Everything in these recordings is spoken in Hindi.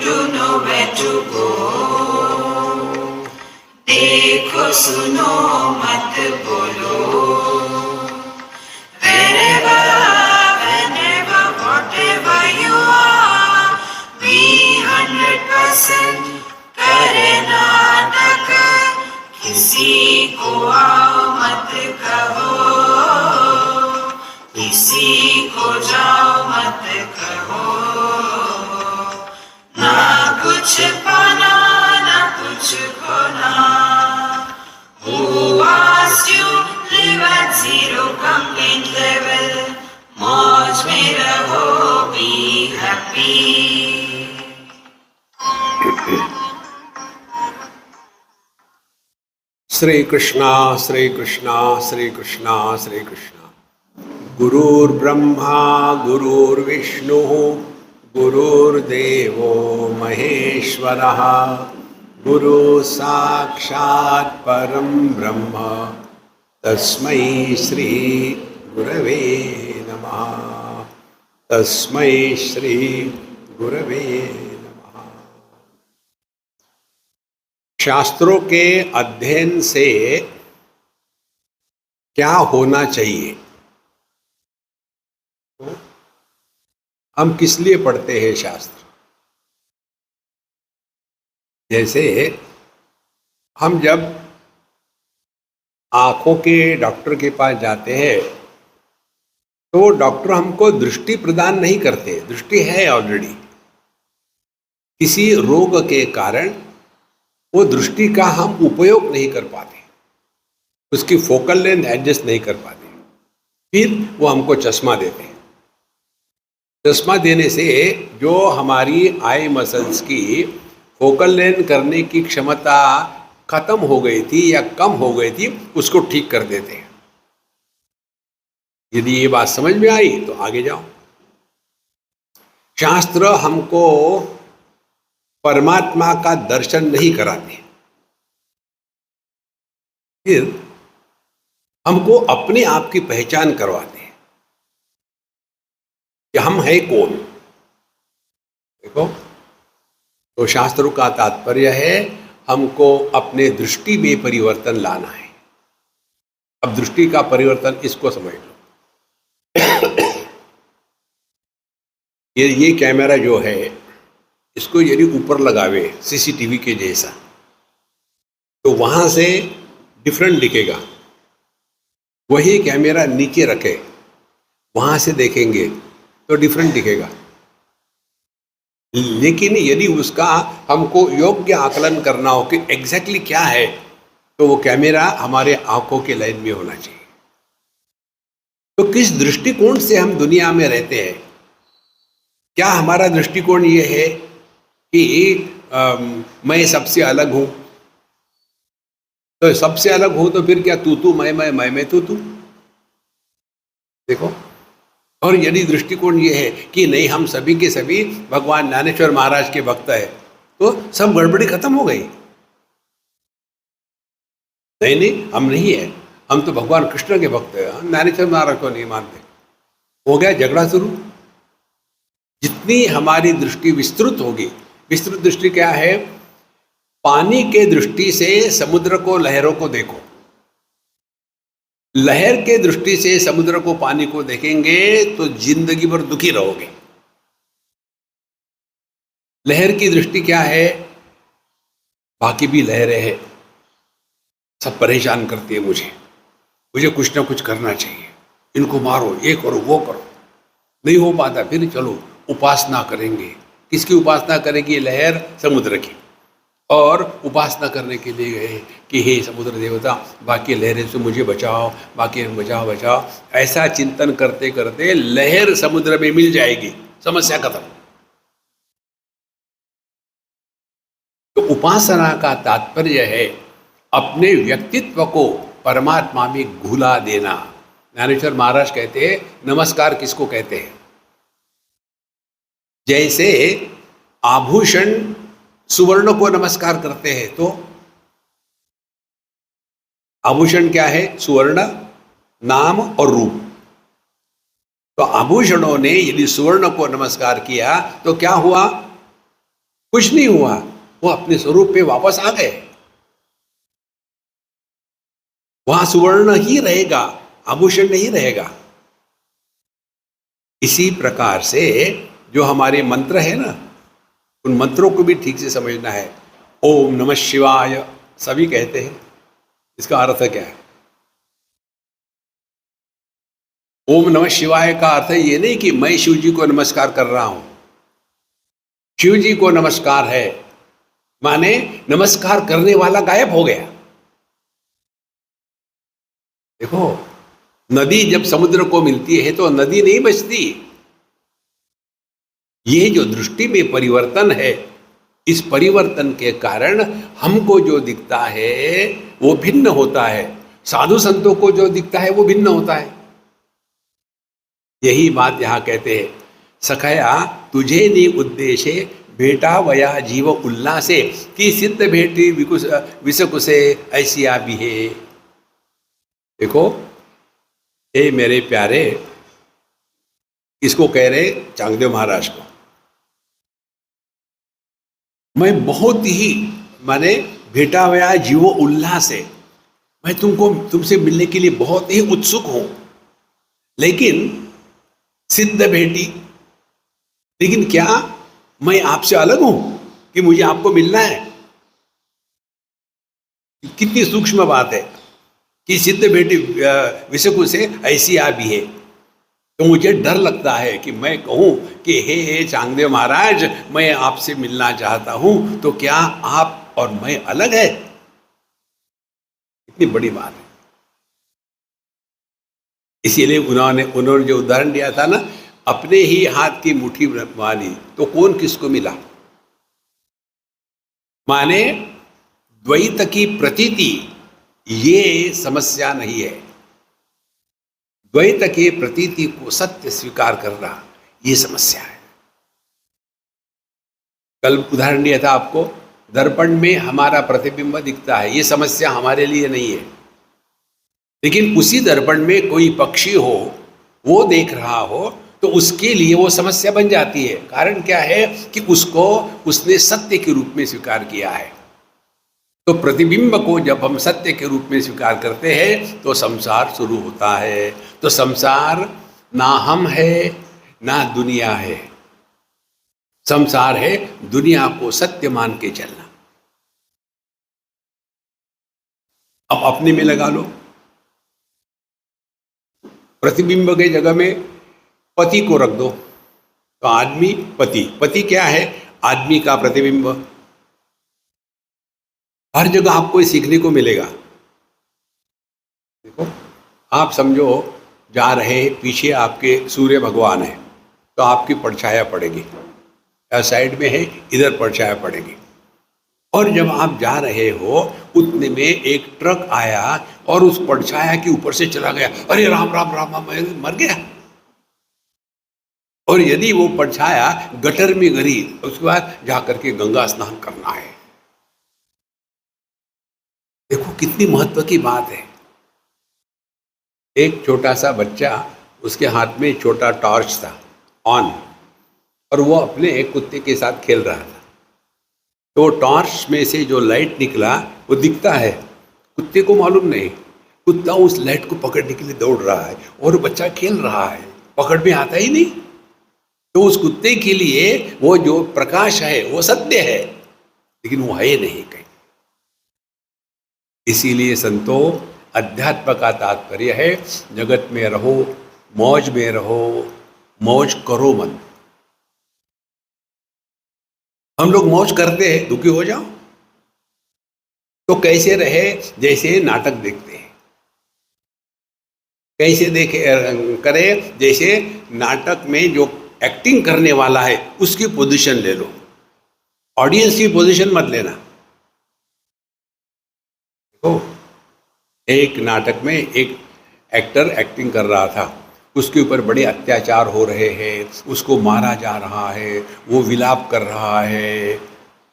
don't know where to go. देखो सुनो मत बोलो. Wherever, whenever, whatever you are, be 100% करे नाटक. किसी को आओ मत कहो, किसी को जाओ मत कहो. ना कुछ पाना ना कुछ खोना. Who asked you live at zero complaint level? मौज में रहो, be happy. श्री कृष्णा श्री कृष्णा श्री कृष्णा श्री कृष्णा. गुरुर्ब्रह्मा गुरुर्विष्णु गुरुर्देवो महेश्वरः. गुरु साक्षात् परं ब्रह्म तस्मै श्री गुरवे नमः. तस्मै श्री गुरवे नमः. शास्त्रों के अध्ययन से क्या होना चाहिए? हम किस लिए पढ़ते हैं शास्त्र? जैसे हम जब आंखों के डॉक्टर के पास जाते हैं तो डॉक्टर हमको दृष्टि प्रदान नहीं करते. दृष्टि है ऑलरेडी. किसी रोग के कारण वो दृष्टि का हम उपयोग नहीं कर पाते, उसकी फोकल लेंथ एडजस्ट नहीं कर पाते. फिर वो हमको चश्मा देते हैं. चश्मा देने से जो हमारी आई मसल्स की फोकल लेंथ करने की क्षमता खत्म हो गई थी या कम हो गई थी, उसको ठीक कर देते हैं. यदि ये बात समझ में आई तो आगे जाओ. शास्त्र हमको परमात्मा का दर्शन नहीं कराते, फिर हमको अपने आप की पहचान करवाते हैं कि हम है कौन. देखो, तो शास्त्रों का तात्पर्य है हमको अपने दृष्टि में परिवर्तन लाना है. अब दृष्टि का परिवर्तन इसको समझ लो. ये कैमरा जो है, इसको यदि ऊपर लगावे सीसीटीवी के जैसा, तो वहां से डिफरेंट दिखेगा. वही कैमरा नीचे रखे, वहां से देखेंगे तो डिफरेंट दिखेगा. लेकिन यदि उसका हमको योग्य आकलन करना हो कि एग्जैक्टली क्या है, तो वो कैमरा हमारे आंखों के लाइन में होना चाहिए. तो किस दृष्टिकोण से हम दुनिया में रहते हैं? क्या हमारा दृष्टिकोण ये है कि मैं सबसे अलग हूं? तो सबसे अलग हूं तो फिर क्या तू मैं तू. देखो, और यदि दृष्टिकोण ये है कि नहीं, हम सभी के सभी भगवान ज्ञानेश्वर महाराज के भक्त है, तो सब गड़बड़ी खत्म हो गई. नहीं, हम नहीं है, हम तो भगवान कृष्ण के भक्त हैं, हम ज्ञानेश्वर महाराज को नहीं मानते. हो गया झगड़ा शुरू. जितनी हमारी दृष्टि विस्तृत होगी, विस्तृत दृष्टि क्या है? पानी के दृष्टि से समुद्र को, लहरों को देखो. लहर के दृष्टि से समुद्र को, पानी को देखेंगे तो जिंदगी भर दुखी रहोगे. लहर की दृष्टि क्या है? बाकी भी लहरें हैं, सब परेशान करती है मुझे कुछ ना कुछ करना चाहिए, इनको मारो, ये करो, वो करो. नहीं हो पाता, फिर चलो उपासना करेंगे. किसकी उपासना करेगी? लहर, समुद्र की. और उपासना करने के लिए गए कि हे समुद्र देवता, बाकी लहरें से मुझे बचाओ, बाकी बचाओ. ऐसा चिंतन करते करते लहर समुद्र में मिल जाएगी, समस्या खत्म. तो उपासना का तात्पर्य है अपने व्यक्तित्व को परमात्मा में घुला देना. ज्ञानेश्वर महाराज कहते हैं, नमस्कार किसको कहते हैं? जैसे आभूषण सुवर्ण को नमस्कार करते हैं, तो आभूषण क्या है? सुवर्ण, नाम और रूप. तो आभूषणों ने यदि सुवर्ण को नमस्कार किया तो क्या हुआ? कुछ नहीं हुआ, वो अपने स्वरूप पे वापस आ गए। वहां सुवर्ण ही रहेगा, आभूषण नहीं रहेगा। इसी प्रकार से जो हमारे मंत्र है ना, उन मंत्रों को भी ठीक से समझना है। ओम नमः शिवाय सभी कहते हैं, इसका अर्थ क्या है? ओम नमः शिवाय का अर्थ ये नहीं कि मैं शिव जी को नमस्कार कर रहा हूं। शिव जी को नमस्कार है माने नमस्कार करने वाला गायब हो गया। देखो, नदी जब समुद्र को मिलती है तो नदी नहीं बचती। ये जो दृष्टि में परिवर्तन है, इस परिवर्तन के कारण हमको जो दिखता है वो भिन्न होता है, साधु संतों को जो दिखता है वो भिन्न होता है। यही बात यहां कहते हैं, सखया तुझे नी उद्देश्य भेटा वया जीव उल्लासे की सिद्ध भेटी विसकुसे ऐसी भी है। देखो, ए मेरे प्यारे, इसको कह रहे चांगदेव महाराज को, मैं बहुत ही माने भेटा हुआ जीवो उल्लास है, मैं तुमसे मिलने के लिए बहुत ही उत्सुक हूं, लेकिन सिद्ध भेटी, लेकिन क्या मैं आपसे अलग हूं कि मुझे आपको मिलना है? कितनी सूक्ष्म बात है कि सिद्ध भेटी विषकु से ऐसी आ भी है। तो मुझे डर लगता है कि मैं कहूं कि हे चांगदेव महाराज, मैं आपसे मिलना चाहता हूं, तो क्या आप और मैं अलग है? इतनी बड़ी बात है। इसीलिए उन्होंने जो उदाहरण दिया था ना, अपने ही हाथ की मुट्ठी मानी तो कौन किसको मिला। माने द्वैत की प्रतीति ये समस्या नहीं है, द्वैत के प्रतीति को सत्य स्वीकार करना ये समस्या है। कल उदाहरण दिया था आपको, दर्पण में हमारा प्रतिबिंब दिखता है, ये समस्या हमारे लिए नहीं है। लेकिन उसी दर्पण में कोई पक्षी हो, वो देख रहा हो, तो उसके लिए वो समस्या बन जाती है। कारण क्या है कि उसने सत्य के रूप में स्वीकार किया है। तो प्रतिबिंब को जब हम सत्य के रूप में स्वीकार करते हैं तो संसार शुरू होता है। तो संसार ना हम है ना दुनिया है, संसार है दुनिया को सत्य मान के चलना। अब अपने में लगा लो, प्रतिबिंब के जगह में पति को रख दो, तो आदमी पति क्या है? आदमी का प्रतिबिंब। हर जगह आपको सीखने को मिलेगा। देखो, आप समझो जा रहे, पीछे आपके सूर्य भगवान है, तो आपकी परछाया पड़ेगी, या साइड में है इधर परछाया पड़ेगी। और जब आप जा रहे हो, उतने में एक ट्रक आया और उस परछाया के ऊपर से चला गया। अरे राम राम राम राम, मर गया। और यदि वो परछाया गटर में गिरी, उसके बाद जाकर के गंगा स्नान करना है। देखो कितनी महत्व की बात है। एक छोटा सा बच्चा, उसके हाथ में छोटा टॉर्च था ऑन, और वो अपने एक कुत्ते के साथ खेल रहा था। तो टॉर्च में से जो लाइट निकला वो दिखता है, कुत्ते को मालूम नहीं। कुत्ता उस लाइट को पकड़ने के लिए दौड़ रहा है और बच्चा खेल रहा है, पकड़ में आता ही नहीं। तो उस कुत्ते के लिए वो जो प्रकाश है वो सत्य है, लेकिन वो है नहीं कहीं। इसीलिए संतों, अध्यात्म का तात्पर्य है जगत में रहो, मौज में रहो, मौज करो मत। हम लोग मौज करते हैं, दुखी हो जाओ तो कैसे रहे? जैसे नाटक देखते हैं, कैसे देखे करे? जैसे नाटक में जो एक्टिंग करने वाला है उसकी पोजीशन ले लो, ऑडियंस की पोजीशन मत लेना। देखो, एक नाटक में एक एक्टर एक्टिंग कर रहा था, उसके ऊपर बड़े अत्याचार हो रहे हैं, उसको मारा जा रहा है, वो विलाप कर रहा है,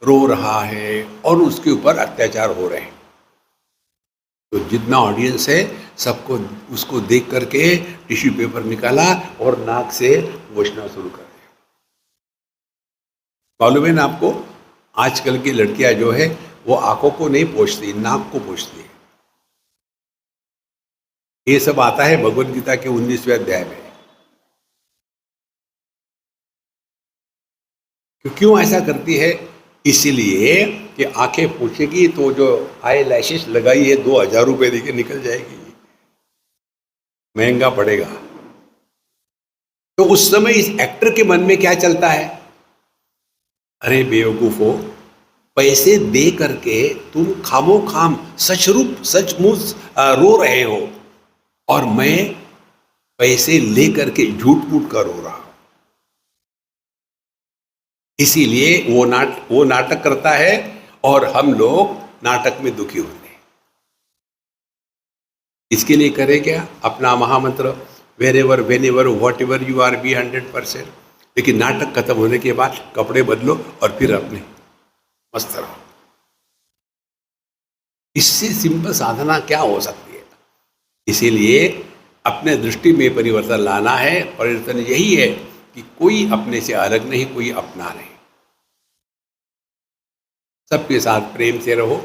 रो रहा है, और उसके ऊपर अत्याचार हो रहे हैं। तो जितना ऑडियंस है सबको उसको देख करके टिश्यू पेपर निकाला और नाक से पोंछना शुरू कर दिया। मालूम है ना आपको, आजकल की लड़कियां जो है वो आंखों को नहीं पोंछती, नाक को पोंछती है। ये सब आता है भगवद गीता के 19वें अध्याय में। क्यों ऐसा करती है? इसलिए कि आंखें पोंछेगी तो जो आई लैशेस लगाई है 2000 रुपये देके निकल जाएगी, महंगा पड़ेगा। तो उस समय इस एक्टर के मन में क्या चलता है? अरे बेवकूफो, पैसे दे करके तुम खामो खाम सचमुच रो रहे हो, और मैं पैसे ले करके झूठ मूठ कर रो रहा हूं। इसीलिए वो नाटक करता है और हम लोग नाटक में दुखी होते हैं। इसके लिए करें क्या? अपना महामंत्र wherever whenever whatever you are be 100%। लेकिन नाटक खत्म होने के बाद कपड़े बदलो और फिर अपने मस्त रहो। इससे सिंपल साधना क्या हो सकती है? इसीलिए अपने दृष्टि में परिवर्तन लाना है। परिवर्तन यही है कि कोई अपने से अलग नहीं, कोई अपना नहीं, सबके साथ प्रेम से रहो।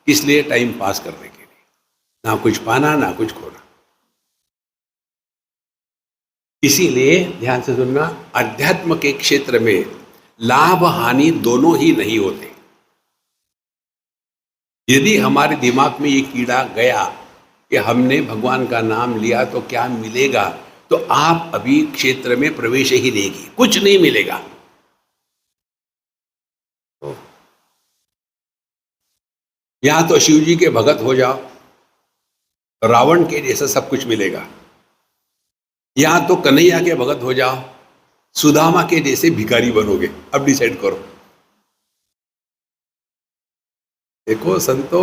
इसलिए टाइम पास करने के लिए, ना कुछ पाना ना कुछ खोना। इसीलिए ध्यान से सुनना, अध्यात्म के क्षेत्र में लाभ हानि दोनों ही नहीं होते। यदि हमारे दिमाग में ये कीड़ा गया कि हमने भगवान का नाम लिया तो क्या मिलेगा, तो आप अभी क्षेत्र में प्रवेश ही नहीं किए, कुछ नहीं मिलेगा। यहां तो शिव जी के भगत हो जाओ, रावण के जैसा सब कुछ मिलेगा। यहां तो कन्हैया के भगत हो जाओ, सुदामा के जैसे भिखारी बनोगे। अब डिसाइड करो। देखो संतो,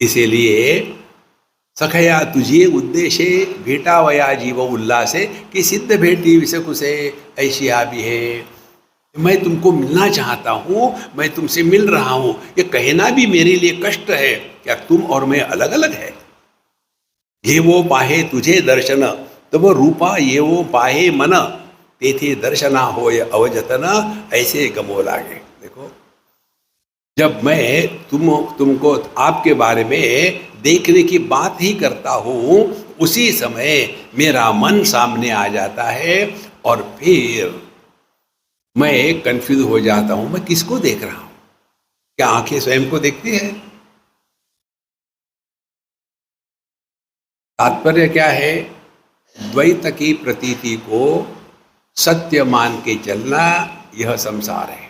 इसीलिए सखया तुझे उद्देश्य भेटावया जीव उल्लासे कि सिद्ध भेटी विषकुसे ऐशिया भी है। मैं तुमको मिलना चाहता हूं, मैं तुमसे मिल रहा हूं, ये कहना भी मेरे लिए कष्ट है। क्या तुम और मैं अलग अलग है? ये वो पाहे तुझे दर्शन तब रूपा ये वो पाहे मन, तेथे दर्शना हो अवजतन ऐसे गमो लागे। देखो, जब मैं तुमको आपके बारे में देखने की बात ही करता हूं, उसी समय मेरा मन सामने आ जाता है और फिर मैं कंफ्यूज हो जाता हूं। मैं किसको देख रहा हूं? क्या आंखें स्वयं को देखती है? तात्पर्य क्या है? द्वैत की प्रतीति को सत्य मान के चलना, यह संसार है।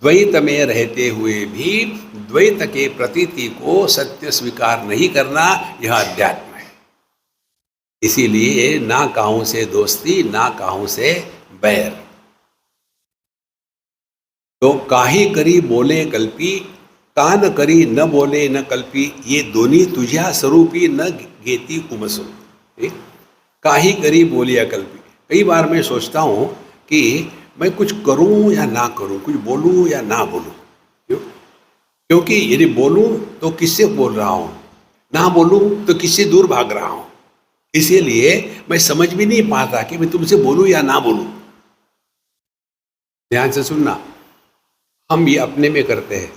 द्वैत में रहते हुए भी द्वैत के प्रतीति को सत्य स्वीकार नहीं करना, यह अध्यात्म है। इसीलिए ना काहू से दोस्ती, ना काहू से बैर। तो काही करी बोले कल्पी, कान करी न बोले न कल्पी, ये दोन्ही तुझ्या स्वरूपी न घेती उमसू। काही करी बोलिया कल्पी। कई बार मैं सोचता हूँ कि मैं कुछ करूँ या ना करूँ, कुछ बोलूँ या ना बोलूँ। क्यों? क्योंकि यदि बोलूँ तो किससे बोल रहा हूँ, ना बोलूँ तो किससे दूर भाग रहा हूँ। इसीलिए मैं समझ भी नहीं पाता कि मैं तुमसे बोलूँ या ना बोलूँ। ध्यान से सुनना, हम ये अपने में करते हैं।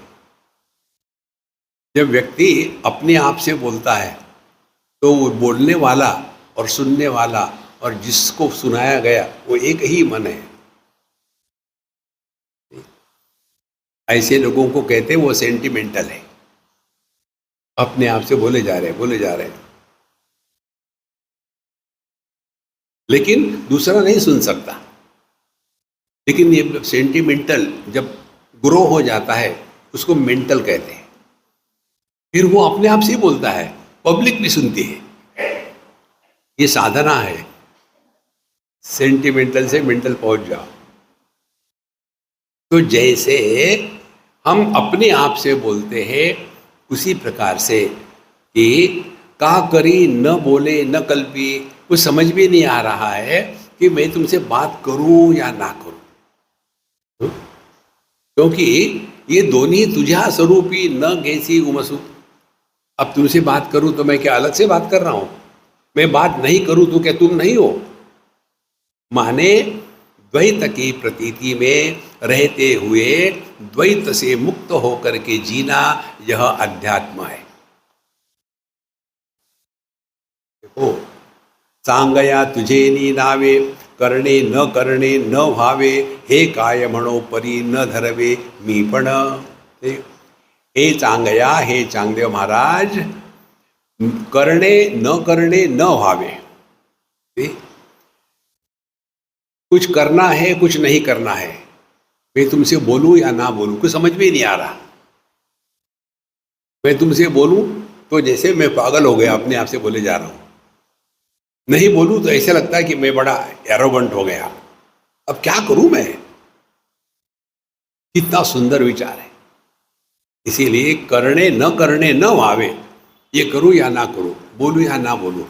जब व्यक्ति अपने आप से बोलता है तो वो बोलने वाला और सुनने वाला और जिसको सुनाया गया वो एक ही मन है। ऐसे लोगों को कहते हैं वो सेंटिमेंटल है, अपने आप से बोले जा रहे हैं, लेकिन दूसरा नहीं सुन सकता। लेकिन ये सेंटिमेंटल जब ग्रो हो जाता है उसको मेंटल कहते हैं। फिर वो अपने आप से बोलता है, पब्लिक भी सुनती है। ये साधना है, सेंटिमेंटल से मेंटल पहुंच जाओ। तो जैसे हम अपने आप से बोलते हैं, उसी प्रकार से कि का करी न बोले न कल्पी, कुछ समझ भी नहीं आ रहा है कि मैं तुमसे बात करूं या ना करूं, क्योंकि ये दोनों तुझा स्वरूपी न घेसी उमसू। अब तुमसे बात करूं तो मैं क्या अलग से बात कर रहा हूं? मैं बात नहीं करूं तो क्या तुम नहीं हो? माने द्वैत की प्रतीति में रहते हुए द्वैत से मुक्त होकर के जीना, यह अध्यात्म है। देखो, सांगया तुझे नी नावे, करणे न करणे न भावे, हे काय म्हणो परी न धरवे मी पण। हे चांगया, हे चांगदेव महाराज, करणे न करणे न भावे। कुछ करना है, कुछ नहीं करना है। मैं तुमसे बोलूं या ना बोलूं, कुछ समझ में ही नहीं आ रहा। मैं तुमसे बोलूं तो जैसे मैं पागल हो गया, अपने आप से बोले जा रहा हूं। नहीं बोलूं तो ऐसे लगता है कि मैं बड़ा एरोगेंट हो गया। अब क्या करूं मैं? कितना सुंदर विचार है। इसीलिए करने न भावे, ये करूं या ना करूं, बोलूं या ना बोलूं।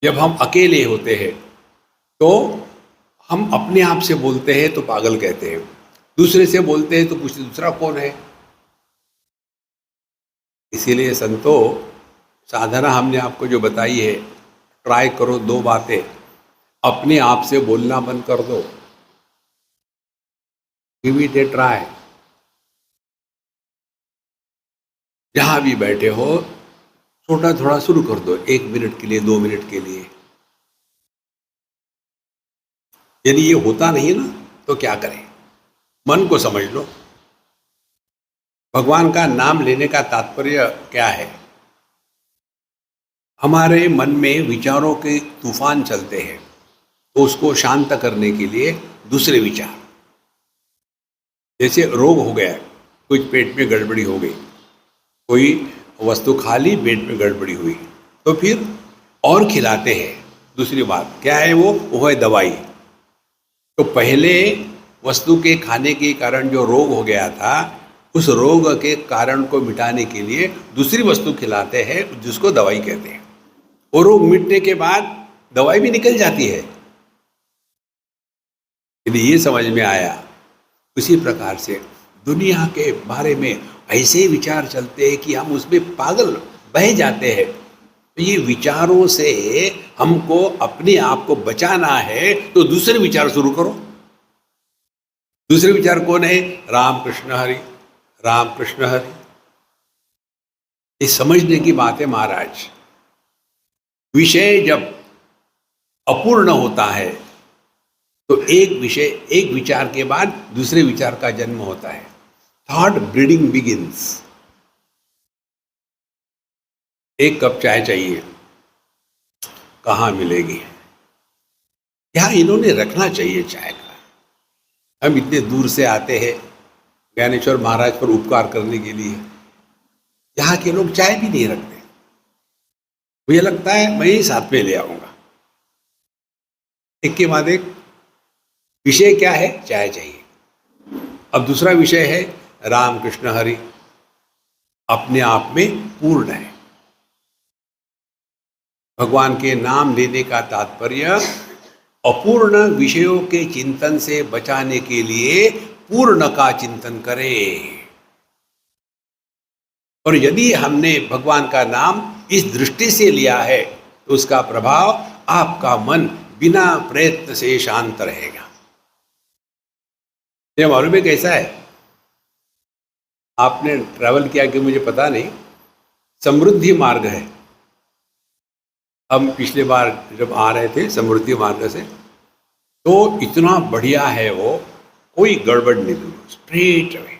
जब हम अकेले होते हैं तो हम अपने आप से बोलते हैं तो पागल कहते हैं, दूसरे से बोलते हैं तो पूछते दूसरा कौन है। इसीलिए संतो, साधना हमने आपको जो बताई है, ट्राई करो 2 बातें। अपने आप से बोलना बंद कर दो, गिव इट ए ट्राई। जहां भी बैठे हो, छोटा थोड़ा शुरू कर दो, 1 मिनट के लिए, 2 मिनट के लिए। यदि ये होता नहीं ना तो क्या करें? मन को समझ लो। भगवान का नाम लेने का तात्पर्य क्या है? हमारे मन में विचारों के तूफान चलते हैं, तो उसको शांत करने के लिए दूसरे विचार, जैसे रोग हो गया, कुछ पेट में गड़बड़ी हो गई, कोई वस्तु खा ली, पेट में गड़बड़ी हुई, तो फिर और खिलाते हैं। दूसरी बात क्या है? वो है दवाई। तो पहले वस्तु के खाने के कारण जो रोग हो गया था, उस रोग के कारण को मिटाने के लिए दूसरी वस्तु खिलाते हैं, जिसको दवाई कहते हैं। वो रोग मिटने के बाद दवाई भी निकल जाती है। यदि ये समझ में आया, उसी प्रकार से दुनिया के बारे में ऐसे विचार चलते हैं कि हम उसमें पागल बह जाते हैं। तो ये विचारों से हमको अपने आप को बचाना है, तो दूसरे विचार शुरू करो। दूसरे विचार कौन है? राम कृष्ण हरि, राम कृष्ण हरि। ये समझने की बात है महाराज। विषय जब अपूर्ण होता है तो एक विचार के बाद दूसरे विचार का जन्म होता है। Thought breeding begins. 1 कप चाय चाहिए, कहाँ मिलेगी? यहाँ इन्होंने रखना चाहिए चाय का। हम इतने दूर से आते हैं ज्ञानेश्वर महाराज पर उपकार करने के लिए, यहाँ के लोग चाय भी नहीं रखते। मुझे लगता है मैं ही साथ में ले आऊंगा। एक के बाद एक विषय क्या है? चाय चाहिए। अब दूसरा विषय है राम कृष्ण हरि, अपने आप में पूर्ण है। भगवान के नाम लेने का तात्पर्य अपूर्ण विषयों के चिंतन से बचाने के लिए पूर्ण का चिंतन करें। और यदि हमने भगवान का नाम इस दृष्टि से लिया है, तो उसका प्रभाव आपका मन बिना प्रयत्न से शांत रहेगा। ये मालूम है कैसा है? आपने ट्रैवल किया कि मुझे पता नहीं, समृद्धि मार्ग है। हम पिछले बार जब आ रहे थे समृद्धि मार्ग से, तो इतना बढ़िया है वो, कोई गड़बड़ नहीं, स्ट्रेट अवे।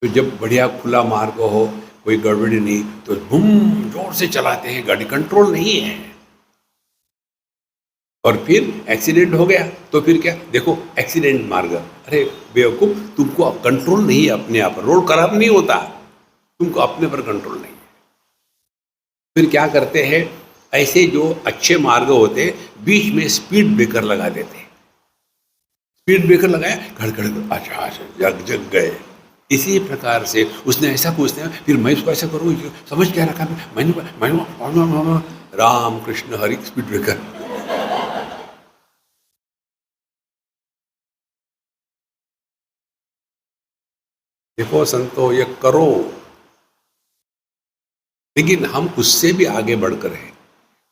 तो जब बढ़िया खुला मार्ग हो, कोई गड़बड़ी नहीं, तो बूम जोर से चलाते हैं गाड़ी, कंट्रोल नहीं है। और फिर एक्सीडेंट हो गया तो फिर क्या? देखो एक्सीडेंट मार्ग। अरे बेवकूफ, तुमको कंट्रोल नहीं है अपने आप। रोड खराब नहीं होता, तुमको अपने पर कंट्रोल नहीं है। फिर क्या करते हैं? ऐसे जो अच्छे मार्ग होते बीच में स्पीड ब्रेकर लगा देते। स्पीड ब्रेकर लगाया, खड़खड़, अच्छा जग गए। इसी प्रकार से उसने ऐसा पूछते हैं, फिर मैं इसको ऐसा करूँ, समझ क्या रखा मैंने राम कृष्ण हरि स्पीड ब्रेकर। देखो संतो, ये करो, लेकिन हम उससे भी आगे बढ़कर हैं।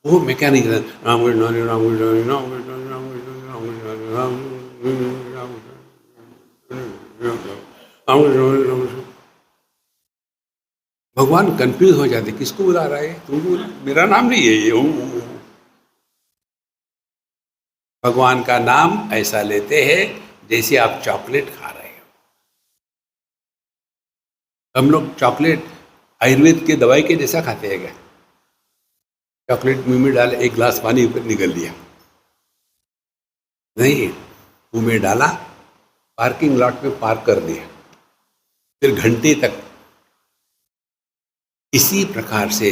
वो मैकेनिक राम कृष्ण हरे राम कृष्ण हरे राम कृष्ण हरे राम कृष्ण हरे राम कृष्ण हरे राम कृष्ण राम कृष्ण हरे राम कृष्ण। भगवान कंफ्यूज हो जाते, किसको बुला रहा है तू, मेरा नाम नहीं है ये। भगवान का नाम ऐसा लेते हैं जैसे आप चॉकलेट खा रहे हो। हम लोग चॉकलेट आयुर्वेद के दवाई के जैसा खाते हैं क्या? चॉकलेट मुंह में डाले, एक गिलास पानी ऊपर निकल लिया, नहीं, मुंह में डाला, पार्किंग लॉट में पार्क कर दिया, फिर घंटे तक। इसी प्रकार से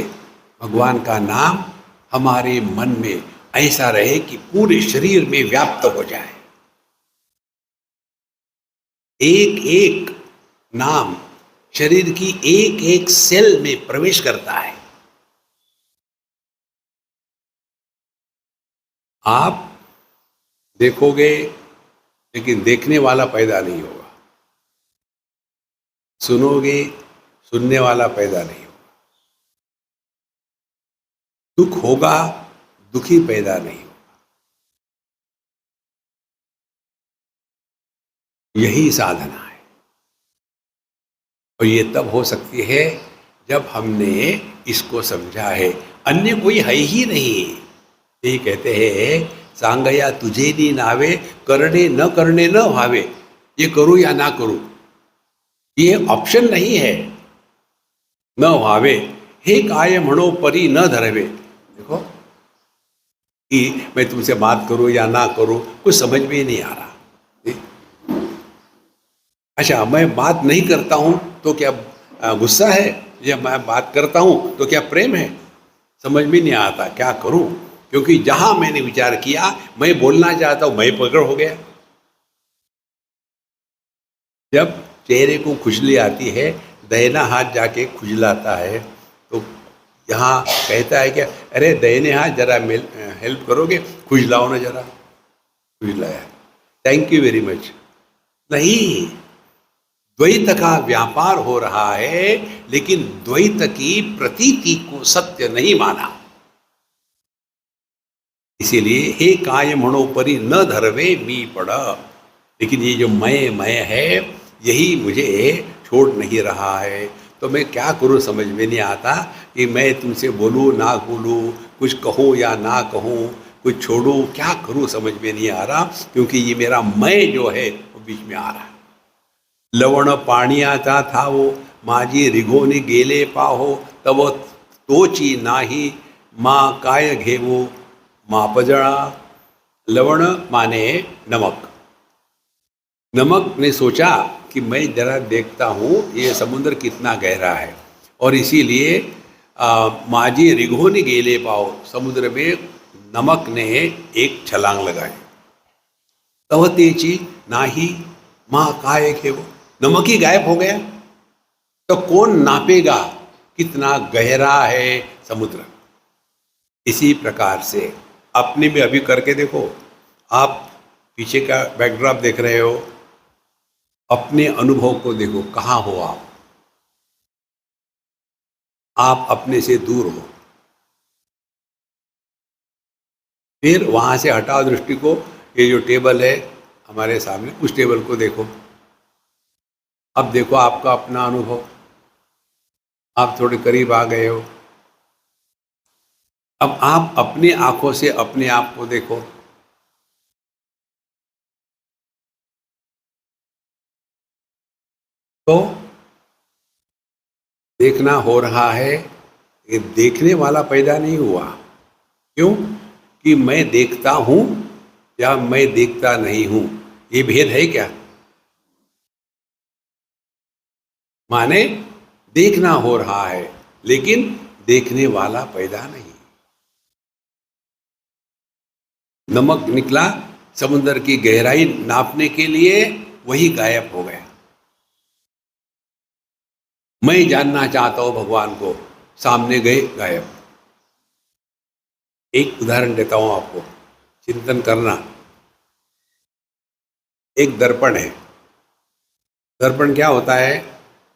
भगवान का नाम हमारे मन में ऐसा रहे कि पूरे शरीर में व्याप्त हो जाए। एक एक नाम शरीर की एक एक सेल में प्रवेश करता है। आप देखोगे लेकिन देखने वाला पैदा नहीं होगा, सुनोगे सुनने वाला पैदा नहीं होगा, दुख होगा दुखी पैदा नहीं होगा। यही साधना है, और ये तब हो सकती है जब हमने इसको समझा है। अन्य कोई है ही नहीं। यही कहते हैं, सांगया तुझे नी नावे, करने न भावे। ये करूं या ना करूं, ये ऑप्शन नहीं है। न भावे हे काय म्हणो परी न धरवे। देखो कि मैं तुमसे बात करूं या ना करूं, कुछ समझ में ही नहीं आ रहा। अच्छा, मैं बात नहीं करता हूं तो क्या गुस्सा है, या मैं बात करता हूं तो क्या प्रेम है? समझ में नहीं आता, क्या करूं? क्योंकि जहां मैंने विचार किया मैं बोलना चाहता हूं, मैं पकड़ हो गया। जब चेहरे को खुजली आती है, दाहिना हाथ जाके खुजलाता है, तो यहाँ कहता है क्या, अरे दाहिने हाथ जरा हेल्प करोगे, खुजलाओ ना जरा। खुजलाया, थैंक यू वेरी मच। नहीं, द्वैत का व्यापार हो रहा है, लेकिन द्वैत की प्रतीति को सत्य नहीं माना। इसीलिए हे काय म्हणो परी न धरवे मी पड़। लेकिन ये जो मैं है, यही मुझे छोड़ नहीं रहा है। तो मैं क्या करूं, समझ में नहीं आता कि मैं तुमसे बोलूं ना बोलूं, कुछ कहूं या ना कहूं, कुछ छोड़ूं, क्या करूं समझ में नहीं आ रहा। क्योंकि ये मेरा मैं जो है वो बीच में आ रहा है। लवण पाण्याचा थावो, माझी रिघोनी गेले पाहो, तव तोची नाही, मा काय घेवो मापजळा। लवण माने नमक। नमक ने सोचा कि मैं जरा देखता हूँ ये समुद्र कितना गहरा है, और इसीलिए माझी रिघोनी गेले पाओ, समुद्र में नमक ने एक छलांग लगाई। तव तेची नाही, माँ काय घेवो, नमक ही गायब हो गया। तो कौन नापेगा कितना गहरा है समुद्र? इसी प्रकार से अपने में अभी करके देखो। आप पीछे का बैकड्रॉप देख रहे हो, अपने अनुभव को देखो, कहाँ हो आप अपने से दूर हो। फिर वहाँ से हटाओ दृष्टि को, ये जो टेबल है हमारे सामने, उस टेबल को देखो। अब देखो आपका अपना अनुभव, आप थोड़े करीब आ गए हो। अब आप अपनी आंखों से अपने आप को देखो। तो देखना हो रहा है, ये देखने वाला पैदा नहीं हुआ। क्यों? कि मैं देखता हूं या मैं देखता नहीं हूं, ये भेद है क्या? माने देखना हो रहा है, लेकिन देखने वाला पैदा नहीं। नमक निकला समुद्र की गहराई नापने के लिए, वही गायब हो गया। मैं जानना चाहता हूं भगवान को, सामने गए गायब। एक उदाहरण देता हूं आपको, चिंतन करना। एक दर्पण है। दर्पण क्या होता है?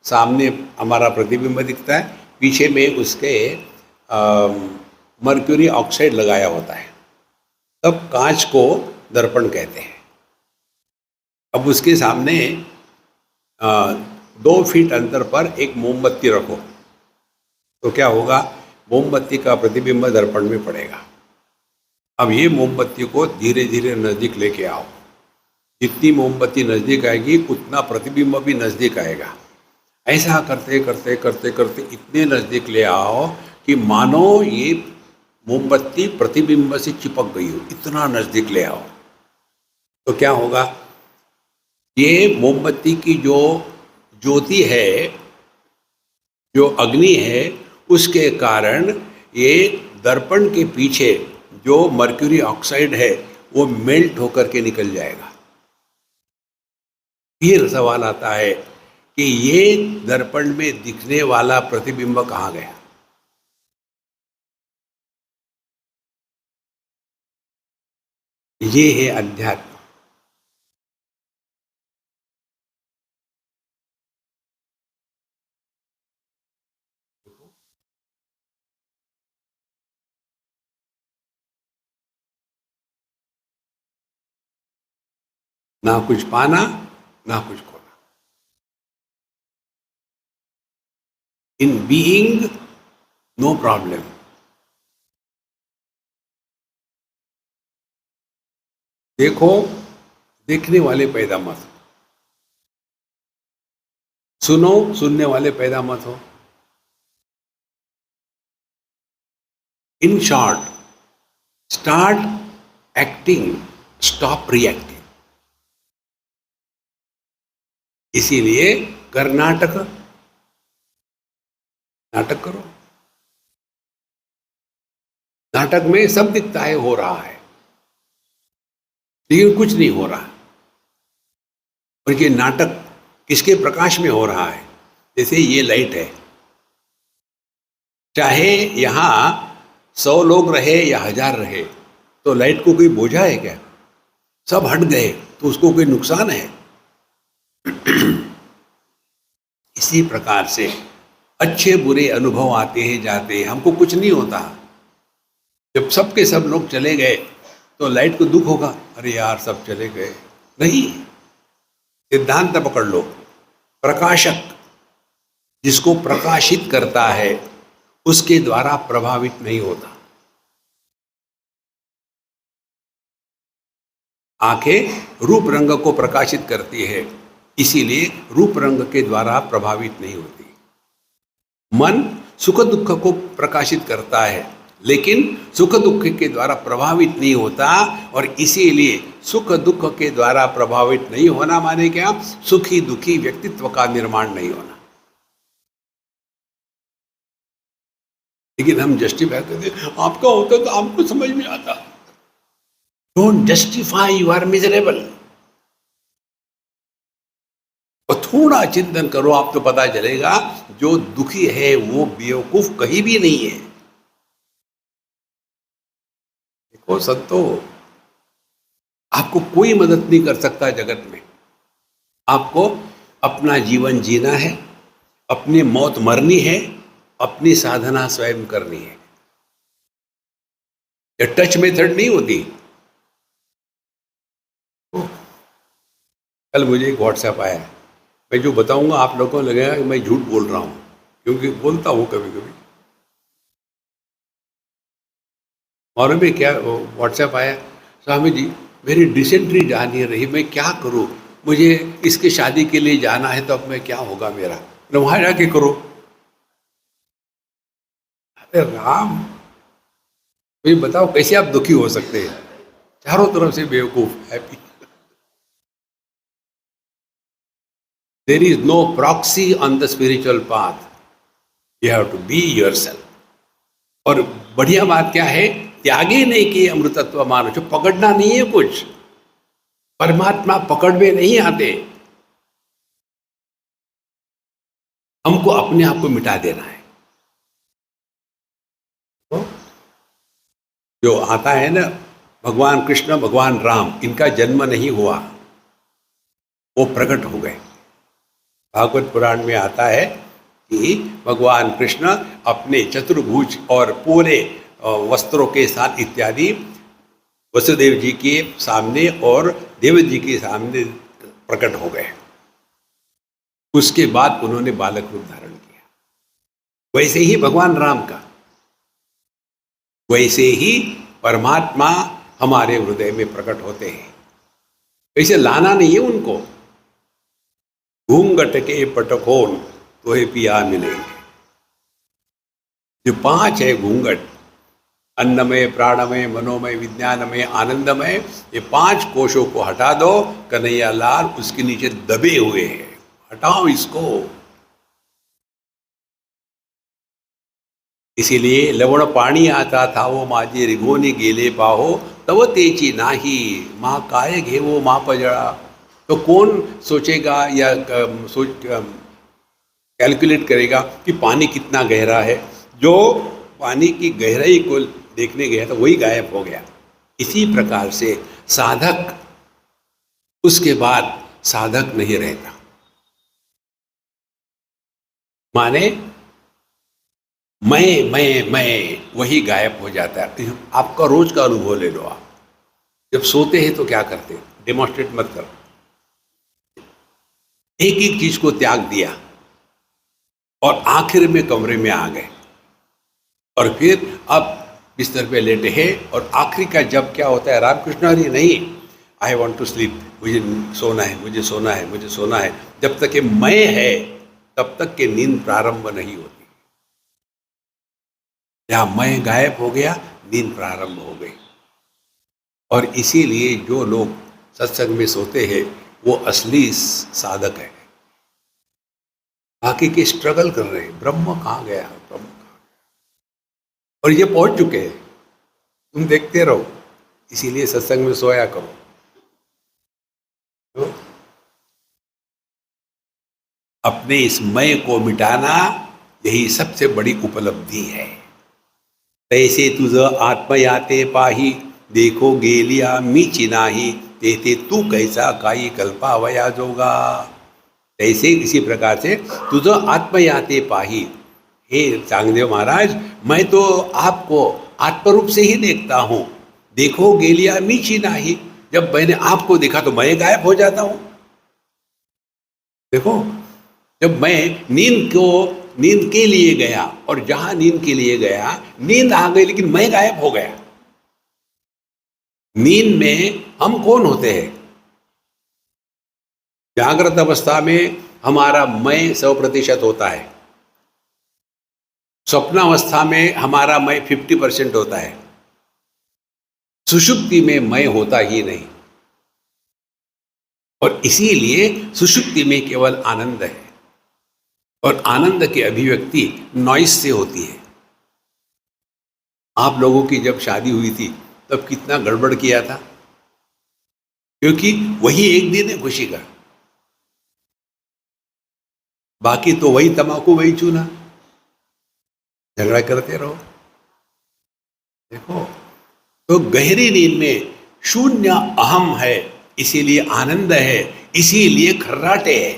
सामने हमारा प्रतिबिंब दिखता है, पीछे में उसके मर्क्यूरी ऑक्साइड लगाया होता है, तब कांच को दर्पण कहते हैं। अब उसके सामने 2 फीट अंतर पर एक मोमबत्ती रखो तो क्या होगा, मोमबत्ती का प्रतिबिंब दर्पण में पड़ेगा। अब ये मोमबत्ती को धीरे धीरे नज़दीक लेके आओ, जितनी मोमबत्ती नज़दीक आएगी उतना प्रतिबिंब भी नज़दीक आएगा। ऐसा करते करते करते करते इतने नज़दीक ले आओ कि मानो ये मोमबत्ती प्रतिबिंब से चिपक गई हो, इतना नज़दीक ले आओ। तो क्या होगा, ये मोमबत्ती की जो ज्योति है, जो अग्नि है, उसके कारण ये दर्पण के पीछे जो मर्क्यूरी ऑक्साइड है वो मेल्ट होकर के निकल जाएगा। फिर सवाल आता है कि ये दर्पण में दिखने वाला प्रतिबिंब कहाँ गया। ये है अध्यात्म। ना कुछ पाना ना कुछ खोना, इन बीइंग नो प्रॉब्लम। देखो, देखने वाले पैदा मत हो, सुनो, सुनने वाले पैदा मत हो। In short, start acting, stop reacting. इसीलिए कर्नाटक नाटक करो। नाटक में सब दिखता है, हो रहा है, लेकिन कुछ नहीं हो रहा। और ये नाटक किसके प्रकाश में हो रहा है? जैसे ये लाइट है, चाहे यहां 100 लोग रहे या 1000 रहे, तो लाइट को कोई बोझा है क्या? सब हट गए तो उसको कोई नुकसान है? इसी प्रकार से अच्छे बुरे अनुभव आते हैं जाते हैं, हमको कुछ नहीं होता। जब सबके सब लोग चले गए तो लाइट को दुख होगा, अरे यार सब चले गए। नहीं, सिद्धांत पकड़ लो, प्रकाशक जिसको प्रकाशित करता है उसके द्वारा प्रभावित नहीं होता। आंखें रूप रंग को प्रकाशित करती है, इसीलिए रूप रंग के द्वारा प्रभावित नहीं होती। मन सुख दुख को प्रकाशित करता है, लेकिन सुख दुख के द्वारा प्रभावित नहीं होता। और इसीलिए सुख दुख के द्वारा प्रभावित नहीं होना माने क्या? सुखी दुखी व्यक्तित्व का निर्माण नहीं होना। लेकिन हम जस्टिफाई करते, आपका होता तो आपको समझ में आता। Don't justify, you are miserable. और थोड़ा चिंतन करो, आप तो पता चलेगा जो दुखी है वो बेवकूफ कहीं भी नहीं है। देखो संतो, आपको कोई मदद नहीं कर सकता जगत में। आपको अपना जीवन जीना है, अपनी मौत मरनी है, अपनी साधना स्वयं करनी है। ये टच मेथड नहीं होती। कल मुझे एक व्हाट्सएप आया, मैं जो बताऊंगा आप लोगों को लगेगा कि मैं झूठ बोल रहा हूं, क्योंकि बोलता हूं कभी कभी। और भी क्या व्हाट्सएप आया, स्वामी जी मेरी डिसेंट्री जा नहीं रही, मैं क्या करूं, मुझे इसके शादी के लिए जाना है, तो अब मैं क्या होगा मेरा? वहां जाके करो। अरे राम, मुझे बताओ कैसे आप दुखी हो सकते हैं? चारों तरफ से बेवकूफ, happy. There is no proxy on the spiritual path. You have to be yourself. और बढ़िया बात क्या है, त्यागे नहीं कि अमृतत्व मानो, जो पकड़ना नहीं है कुछ। परमात्मा पकड़ में नहीं आते, हमको अपने आप को मिटा देना है। तो जो आता है ना, भगवान कृष्ण भगवान राम, इनका जन्म नहीं हुआ, वो प्रकट हो गए। भागवत पुराण में आता है कि भगवान कृष्ण अपने चतुर्भुज और पूरे वस्त्रों के साथ इत्यादि वसुदेव जी के सामने और देवजी जी के सामने प्रकट हो गए। उसके बाद उन्होंने बालक रूप धारण किया। वैसे ही भगवान राम का, वैसे ही परमात्मा हमारे हृदय में प्रकट होते हैं। वैसे लाना नहीं है उनको, घूंघट के पटखोन तो ही पिया मिलेंगे। जो 5 है घूंघट, अन्नमय, प्राणमय, मनोमय, विज्ञानमय, आनंदमय, ये 5 कोशों को हटा दो, कन्हैया लाल उसके नीचे दबे हुए हैं, हटाओ इसको। इसीलिए लवण पानी आता था वो माझे रिघोनी गेले पाहो, तव तेची नाही माँ काय घेवो माँ पजड़ा। तो कौन सोचेगा या कैलकुलेट करेगा कि पानी कितना गहरा है? जो पानी की गहराई को देखने गया था वही गायब हो गया। इसी प्रकार से साधक, उसके बाद साधक नहीं रहता। माने मैं वही गायब हो जाता है। आपका रोज का अनुभव ले लो। आप जब सोते हैं तो क्या करते हैं? डेमोन्स्ट्रेट मत करो। एक एक चीज को त्याग दिया और आखिर में कमरे में आ गए और फिर अब बिस्तर पे लेटे हैं और आखिरी का जब क्या होता है? रामकृष्ण हरि नहीं, आई वॉन्ट टू स्लीप, मुझे सोना है, मुझे सोना है, मुझे सोना है। जब तक ये मैं है तब तक के नींद प्रारंभ नहीं होती। या मैं गायब हो गया, नींद प्रारंभ हो गई। और इसीलिए जो लोग सत्संग में सोते हैं वो असली साधक है। बाकी के स्ट्रगल कर रहे हैं, ब्रह्म कहाँ गया, ब्रह्म कहाँ गया। और ये पहुंच चुके हैं, तुम देखते रहो। इसीलिए सत्संग में सोया करो। तो अपने इस मैं को मिटाना यही सबसे बड़ी उपलब्धि है। तैसे तुझ आत्मयाते पाही, देखो गेलिया मीची नाही, तेते तू कैसा काही कल्पावया जोगा। तैसे इसी प्रकार से तुझ आत्मयाते पाही, हे चांगदेव महाराज, मैं तो आपको आत्मरूप से ही देखता हूं। देखो गेलिया मीची नाही, जब मैंने आपको देखा तो मैं गायब हो जाता हूं। देखो, जब मैं नींद के लिए गया और जहां नींद के लिए गया, नींद आ गई लेकिन मैं गायब हो गया। नींद में हम कौन होते हैं? जागृत अवस्था में हमारा मैं 100% होता है। स्वप्नावस्था में हमारा मैं 50% होता है। सुषुप्ति में मैं होता ही नहीं। और इसीलिए सुषुप्ति में केवल आनंद है और आनंद की अभिव्यक्ति नॉइस से होती है। आप लोगों की जब शादी हुई थी तब कितना गड़बड़ किया था, क्योंकि वही एक दिन है खुशी का। बाकी तो वही तम्बाकू, वही चूना, झगड़ा करते रहो। देखो, तो गहरी नींद में शून्य अहम है, इसीलिए आनंद है, इसीलिए खर्राटे है।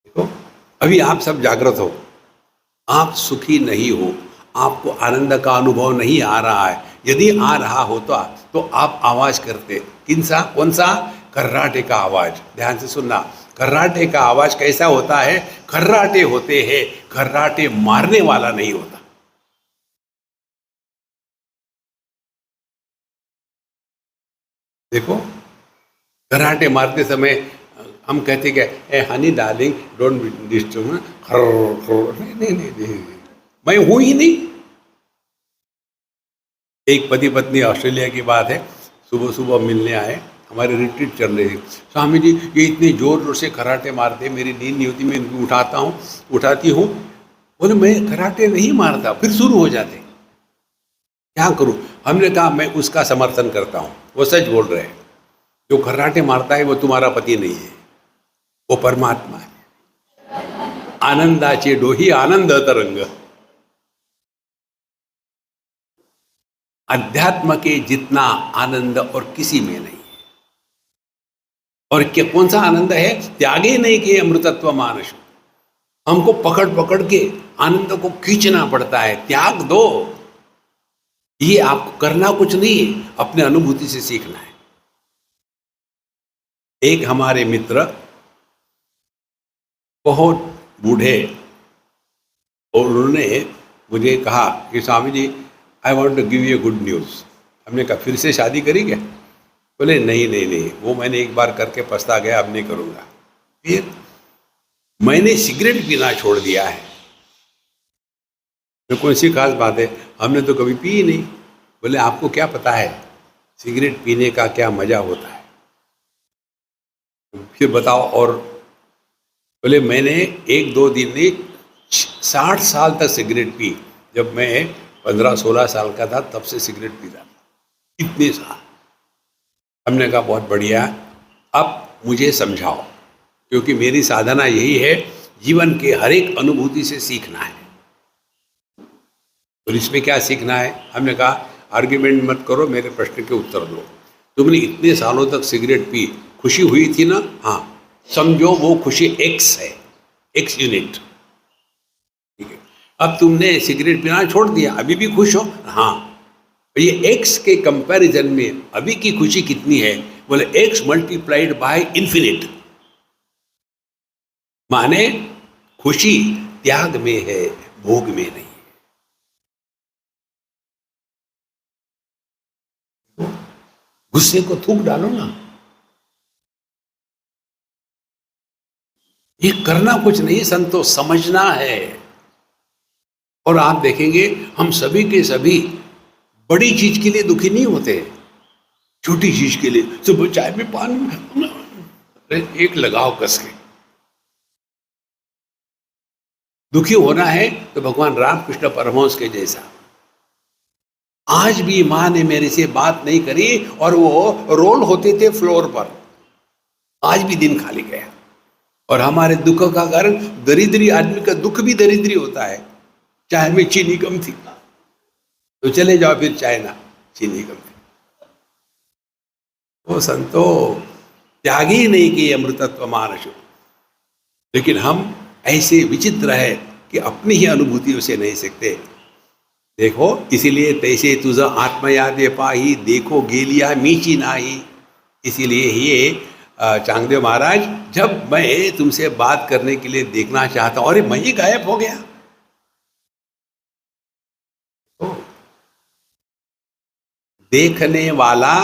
देखो, अभी आप सब जागृत हो, आप सुखी नहीं हो, आपको आनंद का अनुभव नहीं आ रहा है। यदि आ रहा होता तो आप आवाज करते। किनसा? कौन सा? खर्राटे का आवाज। ध्यान से सुनना, खर्राटे का आवाज कैसा होता है? खर्राटे होते हैं, खर्राटे मारने वाला नहीं होता। देखो, खर्राटे मारते समय हम कहते क्या? ए हनी डार्लिंग, डोंट डिस्टर्ब। नहीं, मैं हूं ही नहीं। एक पति पत्नी, ऑस्ट्रेलिया की बात है, सुबह सुबह मिलने आए, हमारे रिट्रीट चल रही थी। स्वामी जी, ये इतने जोर जोर से खर्राटे मारते, मेरी नींद नहीं होती, मैं इनको उठाती हूँ। बोले मैं खर्राटे नहीं मारता, फिर शुरू हो जाते। क्या करूं? हमने कहा मैं उसका समर्थन करता हूं, वो सच बोल रहे हैं। जो खर्राटे मारता है वो तुम्हारा पति नहीं है, वो परमात्मा है। आनंदाचे डोही आनंद तरंग। अध्यात्म के जितना आनंद और किसी में नहीं है। और क्या कौन सा आनंद है? त्यागे नहीं किए अमृतत्व मानस। हमको पकड़ पकड़ के आनंद को खींचना पड़ता है, त्याग दो। ये आपको करना कुछ नहीं, अपने अनुभूति से सीखना है। एक हमारे मित्र बहुत बूढ़े, और उन्होंने मुझे कहा कि Swami ji, I want to give you good news. हमने कहा फिर से शादी करी क्या? बोले नहीं नहीं नहीं, वो मैंने एक बार करके पछता गया, अब नहीं करूँगा। फिर मैंने सिगरेट पीना छोड़ दिया है। तो कौन सी खास बात है, हमने तो कभी पी ही नहीं। बोले आपको क्या पता है सिगरेट पीने का क्या मजा होता है? फिर बताओ। और बोले मैंने 1-2 दिन नहीं 60 साल तक सिगरेट पी। जब मैं 15-16 साल का था तब से सिगरेट पीता था, इतने साल। हमने कहा बहुत बढ़िया, अब मुझे समझाओ, क्योंकि मेरी साधना यही है, जीवन के हर एक अनुभूति से सीखना है। और इसमें क्या सीखना है? हमने कहा आर्ग्यूमेंट मत करो, मेरे प्रश्न के उत्तर दो। तुमने इतने सालों तक सिगरेट पी, खुशी हुई थी ना? हाँ, समझो वो खुशी एक्स है, एक्स यूनिट, ठीक है। अब तुमने सिगरेट पीना छोड़ दिया, अभी भी खुश हो? हाँ। ये एक्स के कंपैरिजन में अभी की खुशी कितनी है? बोले एक्स मल्टीप्लाइड बाय इन्फिनिट। माने खुशी त्याग में है, भोग में नहीं। गुस्से को थूक डालो ना, ये करना कुछ नहीं, संतोष समझना है। और आप देखेंगे हम सभी के सभी बड़ी चीज के लिए दुखी नहीं होते, छोटी चीज के लिए। सुबह चाय में पानी एक लगाओ कस के। दुखी होना है तो भगवान रामकृष्ण परमहंस के जैसा। आज भी माँ ने मेरे से बात नहीं करी और वो रोल होते थे फ्लोर पर, आज भी दिन खाली गया। और हमारे दुख का कारण, दरिद्री आदमी का दुख भी दरिद्री होता है। चाय में चीनी कम थी तो चले जाओ फिर चाय ना, चीनी कम थी। वो संतो त्यागी नहीं किए अमृतत्व मानसु। लेकिन हम ऐसे विचित्र है कि अपनी ही अनुभूतियों से नहीं सीखते। देखो, इसीलिए तैसे तुझ आत्मयादे पाही, देखो गेलिया मीची नाही। इसीलिए ये चांगदेव महाराज, जब मैं तुमसे बात करने के लिए देखना चाहता हूं, अरे मैं ही गायब हो गया। तो देखने वाला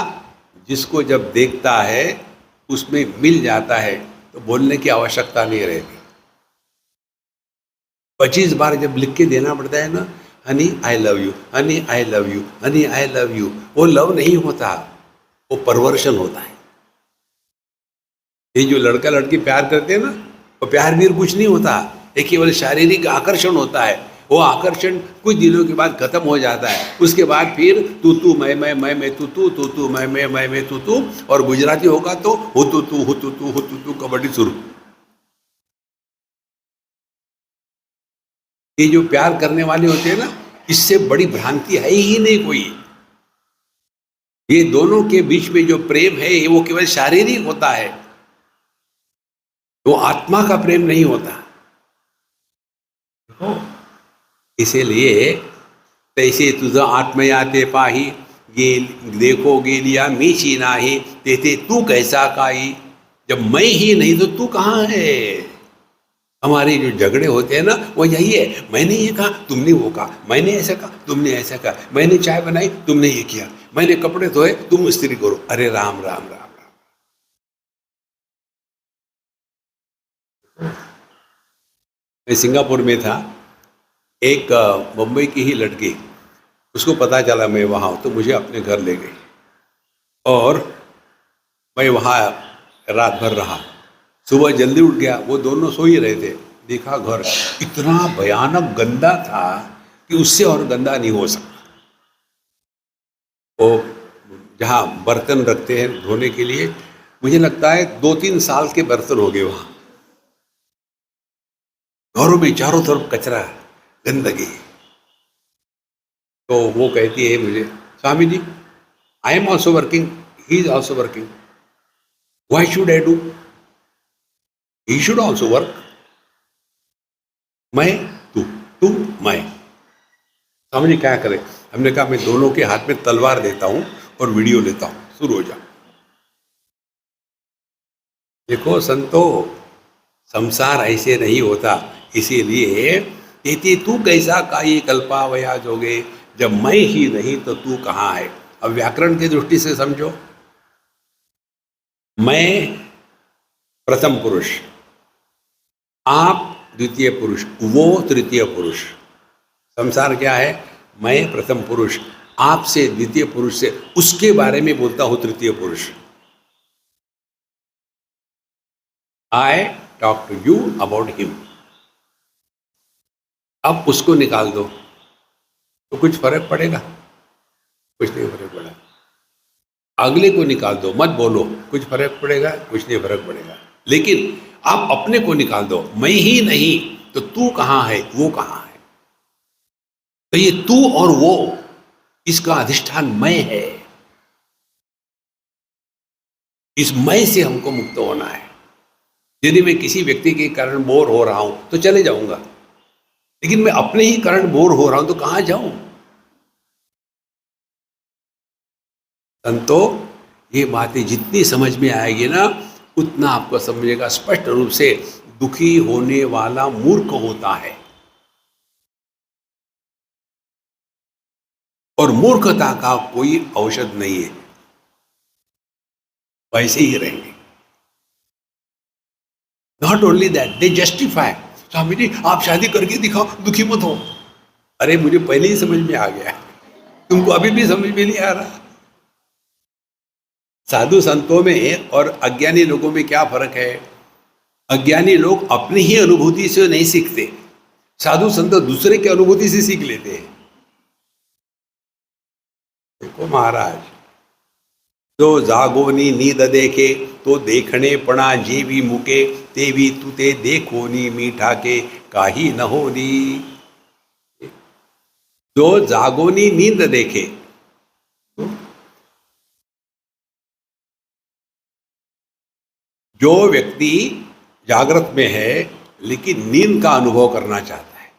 जिसको जब देखता है उसमें मिल जाता है तो बोलने की आवश्यकता नहीं रहती। 25 बार जब लिख के देना पड़ता है ना, Honey I love you, Honey I love you, Honey I love you, वो लव नहीं होता, वो परवर्शन होता है। ये जो लड़का लड़की प्यार करते हैं ना, वो प्यार भी कुछ नहीं होता, एक केवल शारीरिक आकर्षण होता है। वो आकर्षण कुछ दिनों के बाद खत्म हो जाता है। उसके बाद फिर तू तू मैं तू तू, तू तू मैं तू तू, और गुजराती होगा तो हो तू तू हो तू तू हो तू तू, कबड्डी शुरू। ये जो प्यार करने वाले होते हैं ना, इससे बड़ी भ्रांति है ही नहीं कोई। ये दोनों के बीच में जो प्रेम है वो केवल शारीरिक होता है, वो आत्मा का प्रेम नहीं होता। इसीलिए तैसे तुझा आत्मयाते पाही, देखो गेलिया मीची नाही, तेते तू कैसा काई। जब मैं ही नहीं तो तू कहाँ है? हमारे जो झगड़े होते हैं ना, वो यही है, मैंने ये कहा तुमने वो कहा, मैंने ऐसा कहा तुमने ऐसा कहा, मैंने चाय बनाई तुमने ये किया, मैंने कपड़े धोए तुम इस्त्री करो। अरे राम राम राम राम। मैं सिंगापुर में था, एक मुंबई की ही लड़की, उसको पता चला मैं वहाँ हूँ तो मुझे अपने घर ले गई और मैं वहाँ रात भर रहा। सुबह जल्दी उठ गया, वो दोनों सो ही रहे थे। देखा घर इतना भयानक गंदा था कि उससे और गंदा नहीं हो सकता। वो जहाँ बर्तन रखते हैं धोने के लिए, मुझे लगता है 2-3 साल के बर्तन हो गए वहाँ। घरों में चारों तरफ कचरा, गंदगी। तो वो कहती है मुझे, Swami ji, I am also working, he is also working, why should I do? He should also work. मैं तू तू समझिए क्या करें। हमने कहा मैं दोनों के हाथ में तलवार देता हूं और वीडियो लेता हूं, शुरू हो जाओ। देखो संतो, संसार ऐसे नहीं होता। इसीलिए इति तू कैसा काई कल्पावया जोगे, जब मैं ही नहीं तो तू कहाँ है। अब व्याकरण की दृष्टि से समझो, मैं प्रथम पुरुष, आप द्वितीय पुरुष, वो तृतीय पुरुष। संसार क्या है? मैं प्रथम पुरुष, आपसे द्वितीय पुरुष से उसके बारे में बोलता हूं तृतीय पुरुष। I talk to you about him. अब उसको निकाल दो तो कुछ फर्क पड़ेगा? कुछ नहीं फर्क पड़ा। अगले को निकाल दो, मत बोलो, कुछ फर्क पड़ेगा? कुछ नहीं फर्क पड़ेगा। लेकिन आप अपने को निकाल दो, मैं ही नहीं तो तू कहाँ है, वो कहाँ है। तो ये तू और वो, इसका अधिष्ठान मैं है। इस मैं से हमको मुक्त होना है। यदि मैं किसी व्यक्ति के कारण बोर हो रहा हूं तो चले जाऊंगा, लेकिन मैं अपने ही कारण बोर हो रहा हूं तो कहां जाऊं? संतो, ये बातें जितनी समझ में आएगी ना, उतना आपको समझेगा स्पष्ट रूप से दुखी होने वाला मूर्ख होता है, और मूर्खता का कोई औषध नहीं है, वैसे ही रहेंगे। Not only that, they justify, Swami ji आप शादी करके दिखाओ, दुखी मत हो। अरे मुझे पहले ही समझ में आ गया, तुमको अभी भी समझ में नहीं आ रहा। साधु संतों में और अज्ञानी लोगों में क्या फर्क है? अज्ञानी लोग अपनी ही अनुभूति से नहीं सीखते, साधु संत दूसरे की अनुभूति से सीख लेते हैं। देखो महाराज, जो जागोनी नींद देखे तो देखने पड़ा जीवी मुके, तेवी तुते देखोनी मीठा के काही न होनी। जो जागोनी नींद देखे, जो व्यक्ति जागृत में है लेकिन नींद का अनुभव करना चाहता है,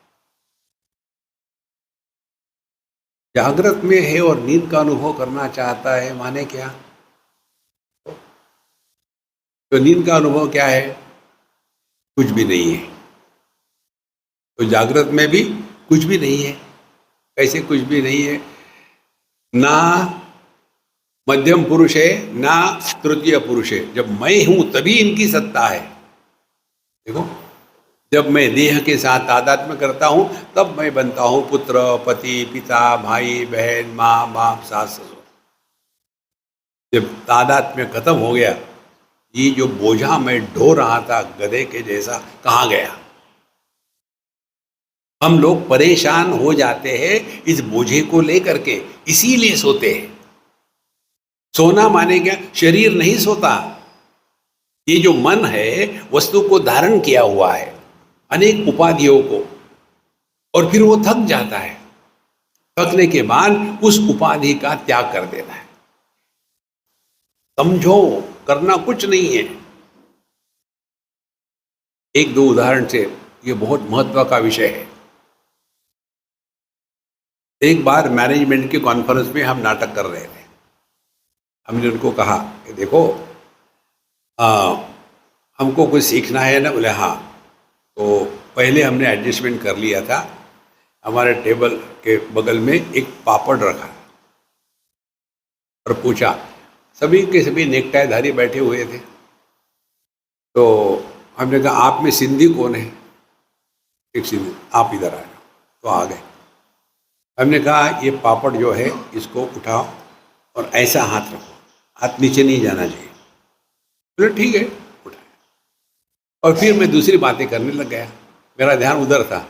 जागृत में है और नींद का अनुभव करना चाहता है, माने क्या? तो नींद का अनुभव क्या है? कुछ भी नहीं है। तो जागृत में भी कुछ भी नहीं है। कैसे कुछ भी नहीं है? ना मध्यम पुरुष है ना तृतीय पुरुष है। जब मैं हूं तभी इनकी सत्ता है। देखो, जब मैं देह के साथ तादात्म्य करता हूं तब मैं बनता हूं पुत्र, पति, पिता, भाई, बहन, माँ बाप, सास ससुर। जब तादात्म्य खत्म हो गया, ये जो बोझा मैं ढो रहा था गधे के जैसा, कहाँ गया? हम लोग परेशान हो जाते हैं इस बोझे को लेकर के, इसीलिए सोते हैं। सोना माने क्या? शरीर नहीं सोता। ये जो मन है वस्तु को धारण किया हुआ है, अनेक उपाधियों को, और फिर वो थक जाता है। थकने के बाद उस उपाधि का त्याग कर देता है। समझो, करना कुछ नहीं है। एक दो उदाहरण से, ये बहुत महत्व का विषय है। एक बार मैनेजमेंट के कॉन्फ्रेंस में हम नाटक कर रहे थे। हमने उनको कहा कि देखो, हमको कुछ सीखना है ना। बोले हाँ। तो पहले हमने एडजस्टमेंट कर लिया था। हमारे टेबल के बगल में एक पापड़ रखा और पूछा, सभी के सभी नेकटाईधारी बैठे हुए थे। तो हमने कहा आप में सिंधी कौन है? एक सिंधी, आप इधर आ जाओ। तो आ गए। हमने कहा ये पापड़ जो है इसको उठाओ और ऐसा हाथ रखो, हाथ नीचे नहीं जाना चाहिए। बोले ठीक है, उठाया। और फिर मैं दूसरी बातें करने लग गया, मेरा ध्यान उधर था।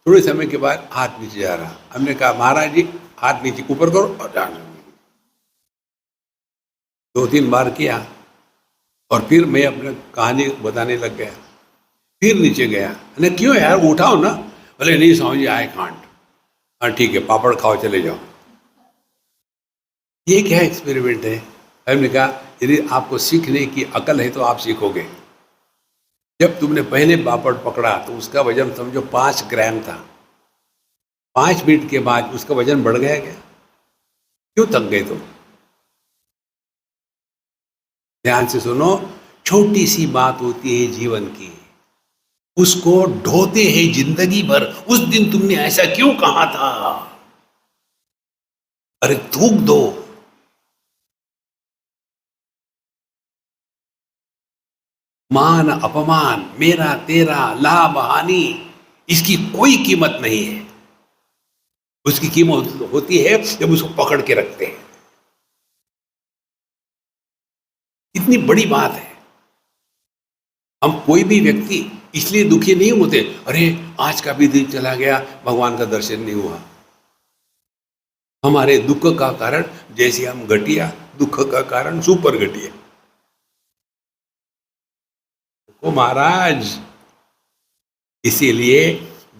थोड़े समय के बाद हाथ नीचे जा रहा। हमने कहा महाराज जी हाथ नीचे ऊपर करो और जाना। 2-3 बार किया और फिर मैं अपने कहानी बताने लग गया। फिर नीचे गया, अरे क्यों यार उठाओ ना। बोले नहीं स्वामी जी आई कांट। हाँ ठीक है, पापड़ खाओ, चले जाओ। ये क्या एक्सपेरिमेंट है? हमने कहा यदि आपको सीखने की अकल है तो आप सीखोगे। जब तुमने पहले पापड़ पकड़ा तो उसका वजन समझो 5 ग्राम था। 5 मिनट के बाद उसका वजन बढ़ गया क्या? क्यों थक गए तुम? ध्यान से सुनो, छोटी सी बात होती है जीवन की, उसको ढोते हैं जिंदगी भर। उस दिन तुमने ऐसा क्यों कहा था? अरे थूक दो। मान अपमान, मेरा तेरा, लाभ हानि, इसकी कोई कीमत नहीं है। उसकी कीमत होती है जब उसको पकड़ के रखते हैं। इतनी बड़ी बात है। हम कोई भी व्यक्ति इसलिए दुखी नहीं होते, अरे आज का भी दिन चला गया, भगवान का दर्शन नहीं हुआ। हमारे दुख का कारण, जैसे हम घटिया, दुख का कारण सुपर घटिया। तो महाराज, इसीलिए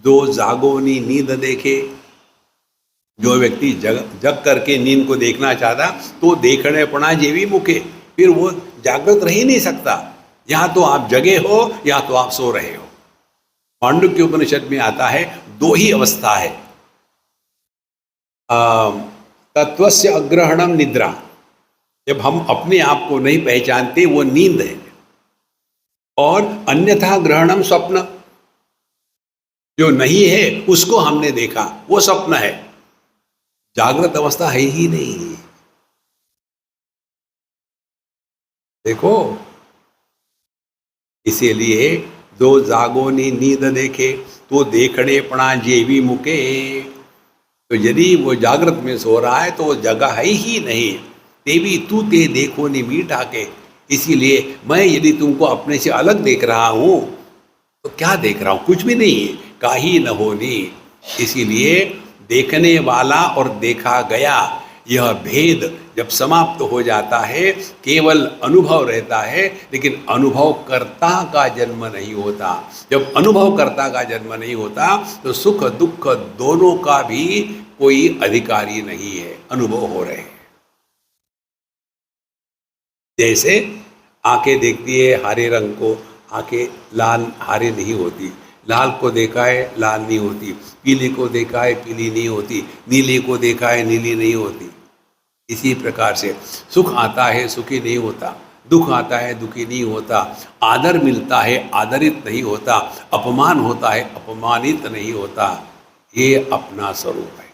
जो जागोनी नींद देखे, जो व्यक्ति जग करके नींद को देखना चाहता, तो देखने पड़ा जेवी मुखे, फिर वो जागृत रह ही नहीं सकता। या तो आप जगे हो या तो आप सो रहे हो। मांडुक्य उपनिषद में आता है, दो ही अवस्था है, तत्वस्य अग्रहणम निद्रा, जब हम अपने आप को नहीं पहचानते वो नींद है, और अन्यथा ग्रहणम स्वप्न, जो नहीं है उसको हमने देखा, वो स्वप्न है। जागृत अवस्था है ही नहीं। देखो, इसीलिए दो जागोनी नींद देखे, तो देखने पड़ा जेवी मुके। तो यदि वो जागृत में सो रहा है तो वो जगह है ही नहीं। देवी तू ते देखो नी मीठा के। इसीलिए मैं यदि तुमको अपने से अलग देख रहा हूं, तो क्या देख रहा हूं? कुछ भी नहीं है, काही न होनी। इसीलिए देखने वाला और देखा गया, यह भेद जब समाप्त हो जाता है, केवल अनुभव रहता है, लेकिन अनुभव कर्ता का जन्म नहीं होता। जब अनुभव कर्ता का जन्म नहीं होता, तो सुख दुख दोनों का भी कोई अधिकारी नहीं है, अनुभव हो रहे हैं। जैसे आंखें देखती है हरे रंग को, आंखें लाल हरे नहीं होती। लाल को देखा है लाल नहीं होती, पीले को देखा है पीली नहीं होती, नीले को देखा है नीली नहीं होती। इसी प्रकार से सुख आता है सुखी नहीं होता, दुख आता है दुखी नहीं होता, आदर मिलता है आदरित नहीं होता, अपमान होता है अपमानित नहीं होता। ये अपना स्वरूप है।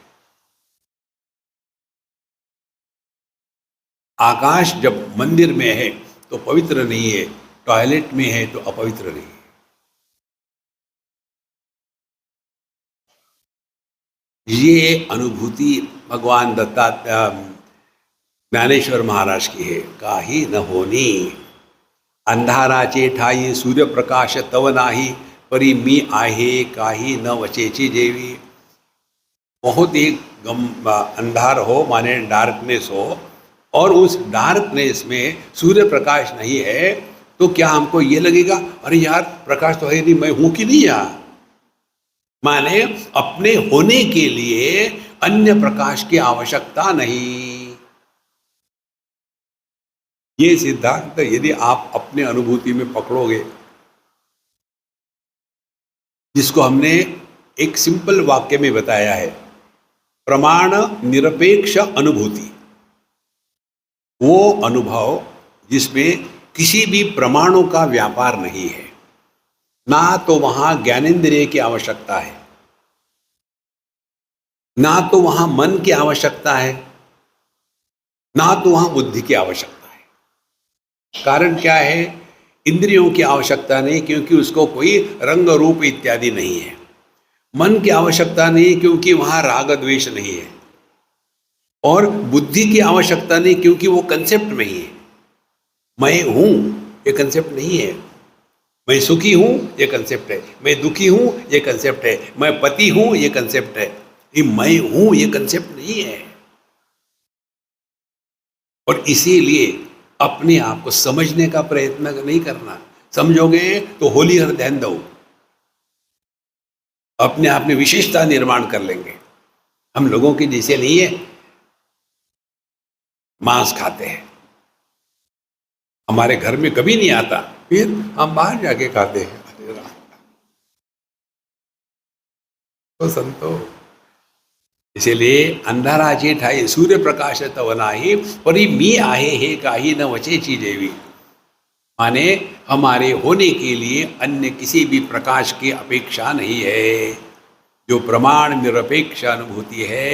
आकाश जब मंदिर में है तो पवित्र नहीं है, टॉयलेट में है तो अपवित्र नहीं है। ये अनुभूति भगवान ज्ञानेश्वर महाराज की है। काही न होनी, अंधाराचे ठाई सूर्य प्रकाश तव नाही, परी मी आहे काही न वचेची जेवी। बहुत ही अंधार हो, माने डार्कनेस हो, और उस डार्कनेस में सूर्य प्रकाश नहीं है, तो क्या हमको ये लगेगा अरे यार प्रकाश तो है नहीं, मैं हूं कि नहीं यहाँ? माने अपने होने के लिए अन्य प्रकाश की आवश्यकता नहीं। ये सिद्धांत यदि आप अपने अनुभूति में पकड़ोगे, जिसको हमने एक सिंपल वाक्य में बताया है, प्रमाण निरपेक्ष अनुभूति, वो अनुभव जिसमें किसी भी प्रमाणों का व्यापार नहीं है, ना तो वहां ज्ञानेंद्रिय की आवश्यकता है, ना तो वहां मन की आवश्यकता है, ना तो वहां बुद्धि की आवश्यकता है। कारण क्या है? इंद्रियों की आवश्यकता नहीं, क्योंकि उसको कोई रंग रूप इत्यादि नहीं है। मन की आवश्यकता नहीं, क्योंकि वहां राग द्वेष नहीं है। और बुद्धि की आवश्यकता नहीं, क्योंकि वो कंसेप्ट में ही है। मैं हूं ये कंसेप्ट नहीं है, मैं सुखी हूं ये कंसेप्ट है, मैं दुखी हूं ये कंसेप्ट है, मैं पति हूं ये कंसेप्ट है। ये मैं हूं ये कंसेप्ट नहीं है। और इसीलिए अपने आप को समझने का प्रयत्न नहीं करना। समझोगे तो होली हर ध्यान दो, अपने आप में विशेषता निर्माण कर लेंगे। हम लोगों के जैसे नहीं है, मांस खाते हैं, हमारे घर में कभी नहीं आता, फिर हम बाहर जाके खाते हैं। अरे राम, तो संतो, इसीलिए अंधाराचे ठाई सूर्य प्रकाश तव नाही, परी मी आहे हे काही न वचेची देवी। माने हमारे होने के लिए अन्य किसी भी प्रकाश की अपेक्षा नहीं है। जो प्रमाण निरपेक्ष अनुभूति है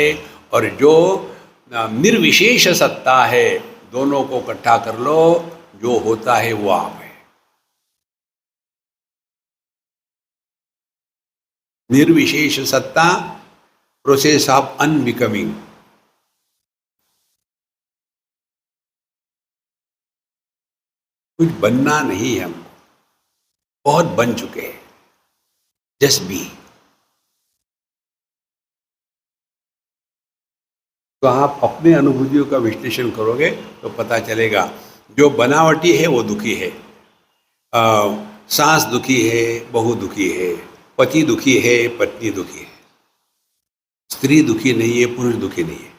और जो निर्विशेष सत्ता है, दोनों को इकट्ठा कर लो, जो होता है वो आप है। निर्विशेष सत्ता, प्रोसेस ऑफ अनबिकमिंग। कुछ बनना नहीं है हमको, बहुत बन चुके हैं। Just be. तो आप अपने अनुभूतियों का विश्लेषण करोगे तो पता चलेगा, जो बनावटी है वो दुखी है। सास दुखी है, बहू दुखी है, पति दुखी है, पत्नी दुखी है, स्त्री दुखी नहीं है, पुरुष दुखी नहीं है।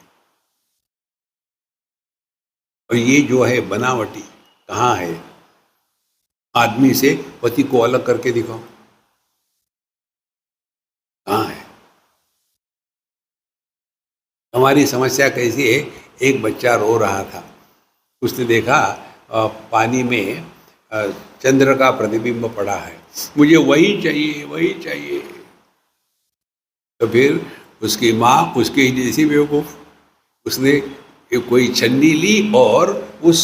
और ये जो है बनावटी कहाँ है? आदमी से पति को अलग करके दिखाओ, कहाँ है? हमारी समस्या कैसी है? एक बच्चा रो रहा था, उसने देखा पानी में चंद्र का प्रतिबिंब पड़ा है, मुझे वही चाहिए, वही चाहिए। तो फिर उसकी माँ उसके जैसी बेवकूफ, उसने कोई छन्नी ली और उस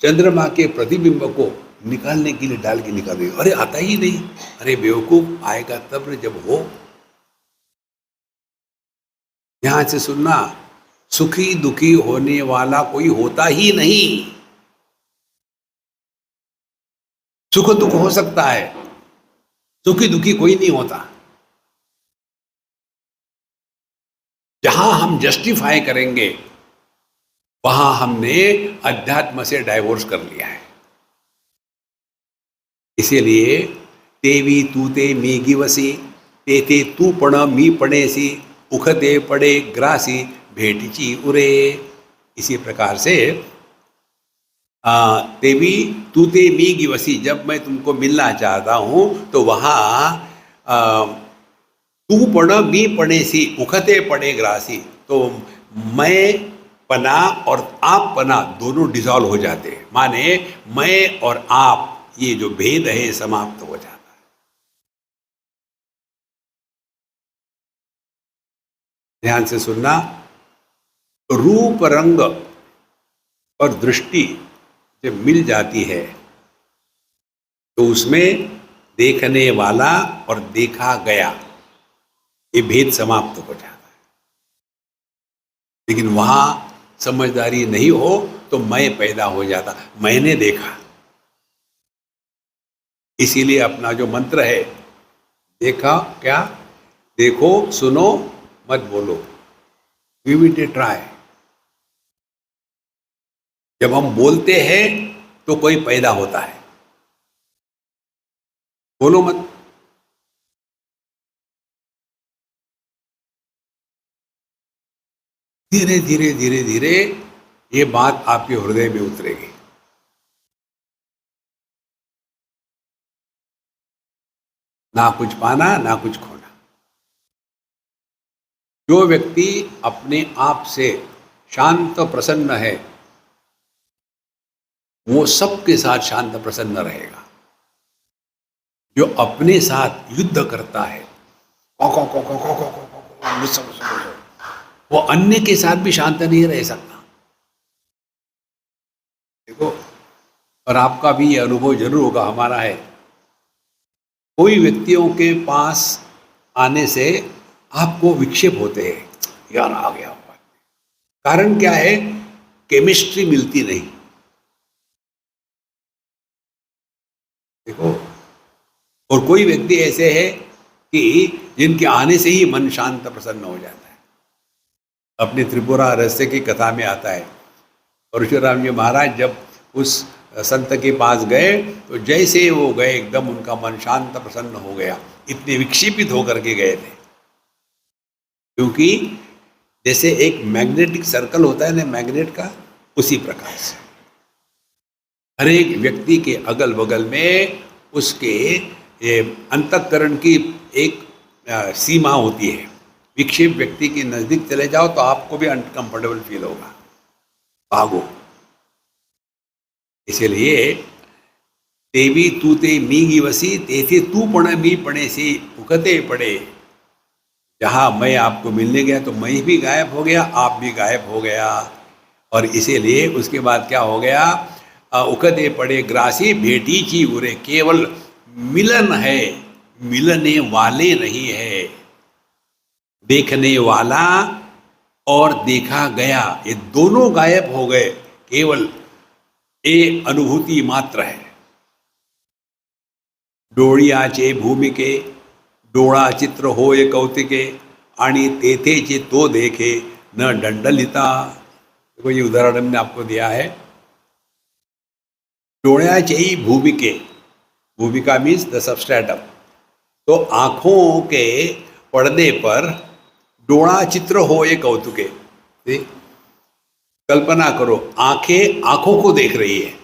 चंद्रमा के प्रतिबिंब को निकालने के लिए डाल के निकाल दी। अरे आता ही नहीं। अरे बेवकूफ, आएगा तब जब हो। यहां से सुनना, सुखी दुखी होने वाला कोई होता ही नहीं। सुख दुख हो सकता है, सुखी दुखी कोई नहीं होता। जहां हम जस्टिफाई करेंगे वहां हमने अध्यात्म से डाइवोर्स कर लिया है। इसीलिए तेवी तू ते मी गिवसी, ते तू पण मी पणेसी, उखते पडे ग्रासी, भेटीची उरे। इसी प्रकार से तेवी तू ते मी गिवसी, जब मैं तुमको मिलना चाहता हूं तो वहां तू पण मी पणेसी, उखते पड़े ग्रासी, तो मैं पना और आप पना दोनों डिसॉल्व हो जाते हैं। माने मैं और आप, ये जो भेद है समाप्त हो जाता है। ध्यान से सुनना, रूप रंग और दृष्टि जब मिल जाती है तो उसमें देखने वाला और देखा गया, ये भेद समाप्त हो जाता है। लेकिन वहां समझदारी नहीं हो तो मैं पैदा हो जाता, मैंने देखा। इसीलिए अपना जो मंत्र है, देखा क्या, देखो सुनो मत बोलो, गिव इट ए ट्राई। जब हम बोलते हैं तो कोई पैदा होता है, बोलो मत। धीरे धीरे धीरे धीरे ये बात आपके हृदय में उतरेगी। ना कुछ पाना ना कुछ खोना। जो व्यक्ति अपने आप से शांत प्रसन्न है वो सबके साथ शांत प्रसन्न रहेगा। जो अपने साथ युद्ध करता है, वो अन्य के साथ भी शांत नहीं रह सकता। देखो, और आपका भी ये अनुभव जरूर होगा, हमारा है। कोई व्यक्तियों के पास आने से आपको विक्षेप होते हैं, यार आ गया। कारण क्या है? केमिस्ट्री मिलती नहीं। देखो, और कोई व्यक्ति ऐसे है कि जिनके आने से ही मन शांत प्रसन्न हो जाता है। अपनी त्रिपुरा रहस्य की कथा में आता है, परशुराम जी महाराज जब उस संत के पास गए तो जैसे वो गए एकदम उनका मन शांत प्रसन्न हो गया। इतने विक्षेपित होकर के गए थे, क्योंकि जैसे एक मैग्नेटिक सर्कल होता है ना मैग्नेट का, उसी प्रकार से हर एक व्यक्ति के अगल बगल में उसके अंतःकरण की एक सीमा होती है, विक्षेप व्यक्ति के नजदीक चले जाओ तो आपको भी अनकंफर्टेबल फील होगा, भागो। इसलिए तेवी तू ते मी गिवसी तेथे तू पण मी पड़े सी उकते पड़े। जहां मैं आपको मिलने गया तो मैं भी गायब हो गया, आप भी गायब हो गया। और इसीलिए उसके बाद क्या हो गया, उकते पड़े ग्रासी भेटी ची उरे। केवल मिलन है, मिलने वाले नहीं है। देखने वाला और देखा गया ये दोनों गायब हो गए, केवल ये अनुभूति मात्र है। डोळ्याचे भूमिके डोळा चित्र होय कौतिके आणि तेथेचे तो देखे न दंडलिता। देखो ये उदाहरण हमने आपको दिया है। डोळ्याचे ही भूमिके, भूमिका मीन्स द सबस्ट्रेटम, तो आंखों के पर्दे पर डोळा चित्र होय कौतुके। कल्पना करो, आंखें आंखों को देख रही है।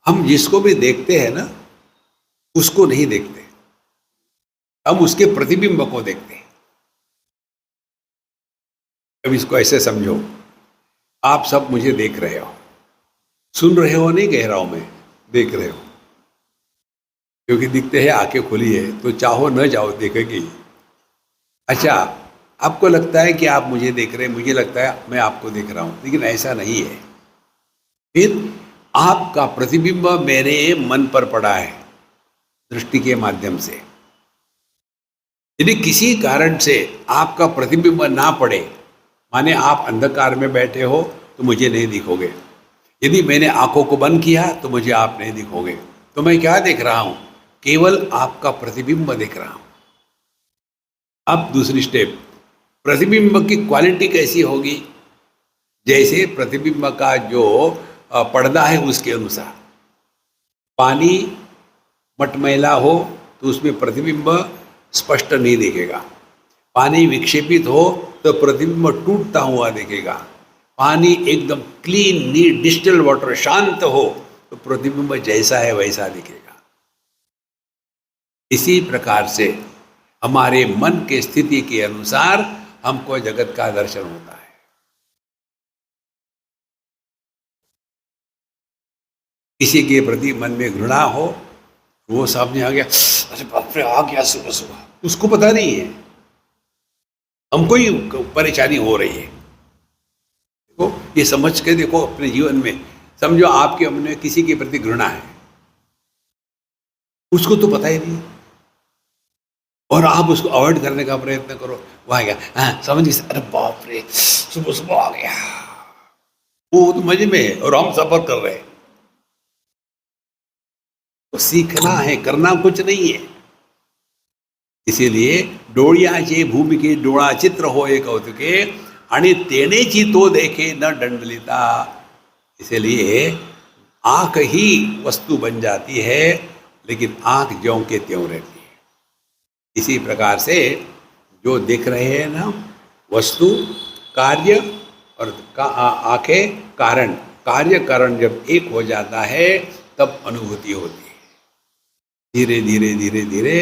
हम जिसको भी देखते हैं ना, उसको नहीं देखते, हम उसके प्रतिबिंब को देखते हैं। अब इसको ऐसे समझो, आप सब मुझे देख रहे हो, सुन रहे हो नहीं कह रहा हूं मैं, देख रहे हो, क्योंकि दिखते हैं, आंखें खुली है तो चाहो न चाहो देखेगी। अच्छा, आपको लगता है कि आप मुझे देख रहे हैं, मुझे लगता है मैं आपको देख रहा हूं, लेकिन ऐसा नहीं है। फिर आपका प्रतिबिंब मेरे मन पर पड़ा है दृष्टि के माध्यम से। यदि किसी कारण से आपका प्रतिबिंब ना पड़े, माने आप अंधकार में बैठे हो तो मुझे नहीं दिखोगे, यदि मैंने आंखों को बंद किया तो मुझे आप नहीं दिखोगे, तो मैं क्या देख रहा हूं, केवल आपका प्रतिबिंब देख रहा हूं। अब दूसरी स्टेप, प्रतिबिंब की क्वालिटी कैसी होगी, जैसे प्रतिबिंब का जो पर्दा है उसके अनुसार। पानी मटमैला हो तो उसमें प्रतिबिंब स्पष्ट नहीं दिखेगा, पानी विक्षेपित हो तो प्रतिबिंब टूटता हुआ दिखेगा, पानी एकदम क्लीन नीट डिस्टिल वाटर शांत हो तो प्रतिबिंब जैसा है वैसा दिखेगा। इसी प्रकार से हमारे मन के स्थिति के अनुसार हमको जगत का दर्शन होता है। किसी के प्रति मन में घृणा हो, वो सामने आ गया, अरे बाप रे आ गया सुबह सुबह, उसको पता नहीं है, हमको ही परेशानी हो रही है। देखो ये समझ के देखो अपने जीवन में, समझो आपके मन में किसी के प्रति घृणा है, उसको तो पता ही नहीं, और आप उसको अवॉइड करने का प्रयत्न करो, वो आ गया, हाँ समझ गए, अरे बाप रे सुबह सुबह आ गया, वो तो मजे में है और हम सफर कर रहे हैं। तो सीखना है, करना कुछ नहीं है। इसीलिए डोळ्याचे भूमिके डोळा चित्र होय कौतुके आणि तेनेची तो देखे न दंडलिता। इसलिए आंख ही वस्तु बन जाती है, लेकिन आंख ज्यों के त्यों रहती है। इसी प्रकार से जो देख रहे हैं ना, वस्तु कार्य और आंखें कारण, कार्य कारण जब एक हो जाता है तब अनुभूति होती है। धीरे धीरे धीरे धीरे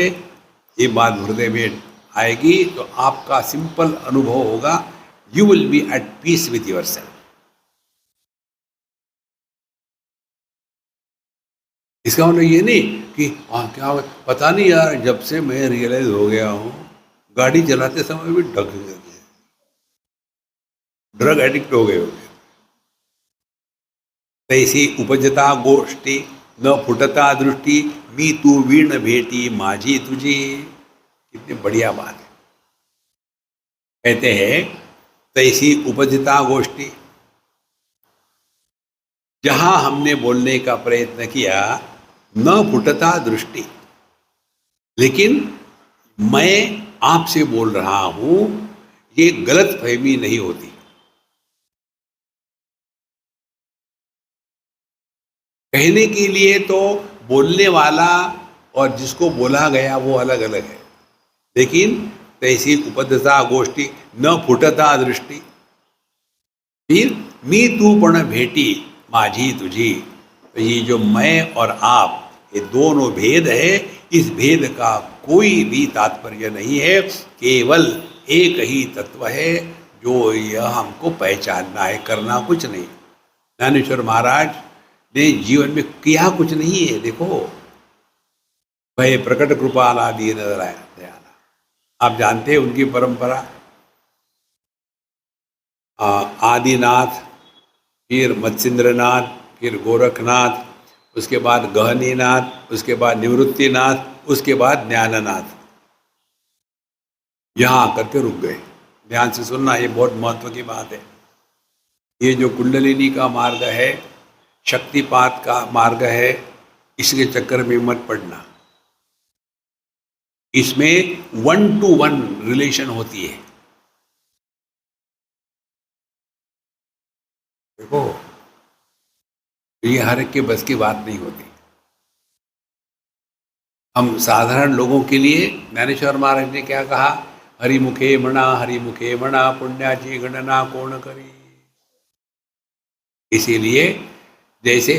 ये बात हृदय में आएगी तो आपका सिंपल अनुभव होगा, you will be at peace with yourself. इसका मतलब ये नहीं कि क्या पता नहीं यार, जब से मैं रियलाइज हो गया हूं, गाड़ी चलाते समय भी ड्रग एडिक्ट हो गए होंगे। तैसी उपजता गोष्टी न फुटता दृष्टि, मी तू वीण भेटी माझी तुझी। कितनी बढ़िया बात है। कहते हैं तैसी उपजता गोष्ठी, जहां हमने बोलने का प्रयत्न किया, न फुटता दृष्टि, लेकिन मैं आपसे बोल रहा हूं, ये गलत फहमी नहीं होती। कहने के लिए तो बोलने वाला और जिसको बोला गया वो अलग अलग है, लेकिन तैसी उपजता गोष्ठी न फुटता दृष्टि। फिर मी तू पण भेटी माझी तुझी, तो ये जो मैं और आप, ये दोनों भेद है, इस भेद का कोई भी तात्पर्य नहीं है, केवल एक ही तत्व है जो यह हमको पहचानना है, करना कुछ नहीं। ज्ञानेश्वर महाराज ने जीवन में किया कुछ नहीं है। देखो, वह प्रकट कृपाला दीन दयाला, आप जानते हैं उनकी परंपरा। आदिनाथ, फिर मत्स्येंद्रनाथ, फिर गोरखनाथ, उसके बाद गहनीनाथ, उसके बाद निवृत्तिनाथ, उसके बाद ज्ञाननाथ। यहाँ आकर के रुक गए। ध्यान से सुनना, ये बहुत महत्व की बात है। ये जो कुंडलिनी का मार्ग है, शक्तिपात का मार्ग है, इसके चक्कर में मत पड़ना। इसमें 1-to-1 रिलेशन होती है। देखो, ये हर एक के बस की बात नहीं होती। हम साधारण लोगों के लिए ज्ञानेश्वर महाराज ने क्या कहा? हरिमुखे मणा पुण्याची गणना कौन करी। इसीलिए जैसे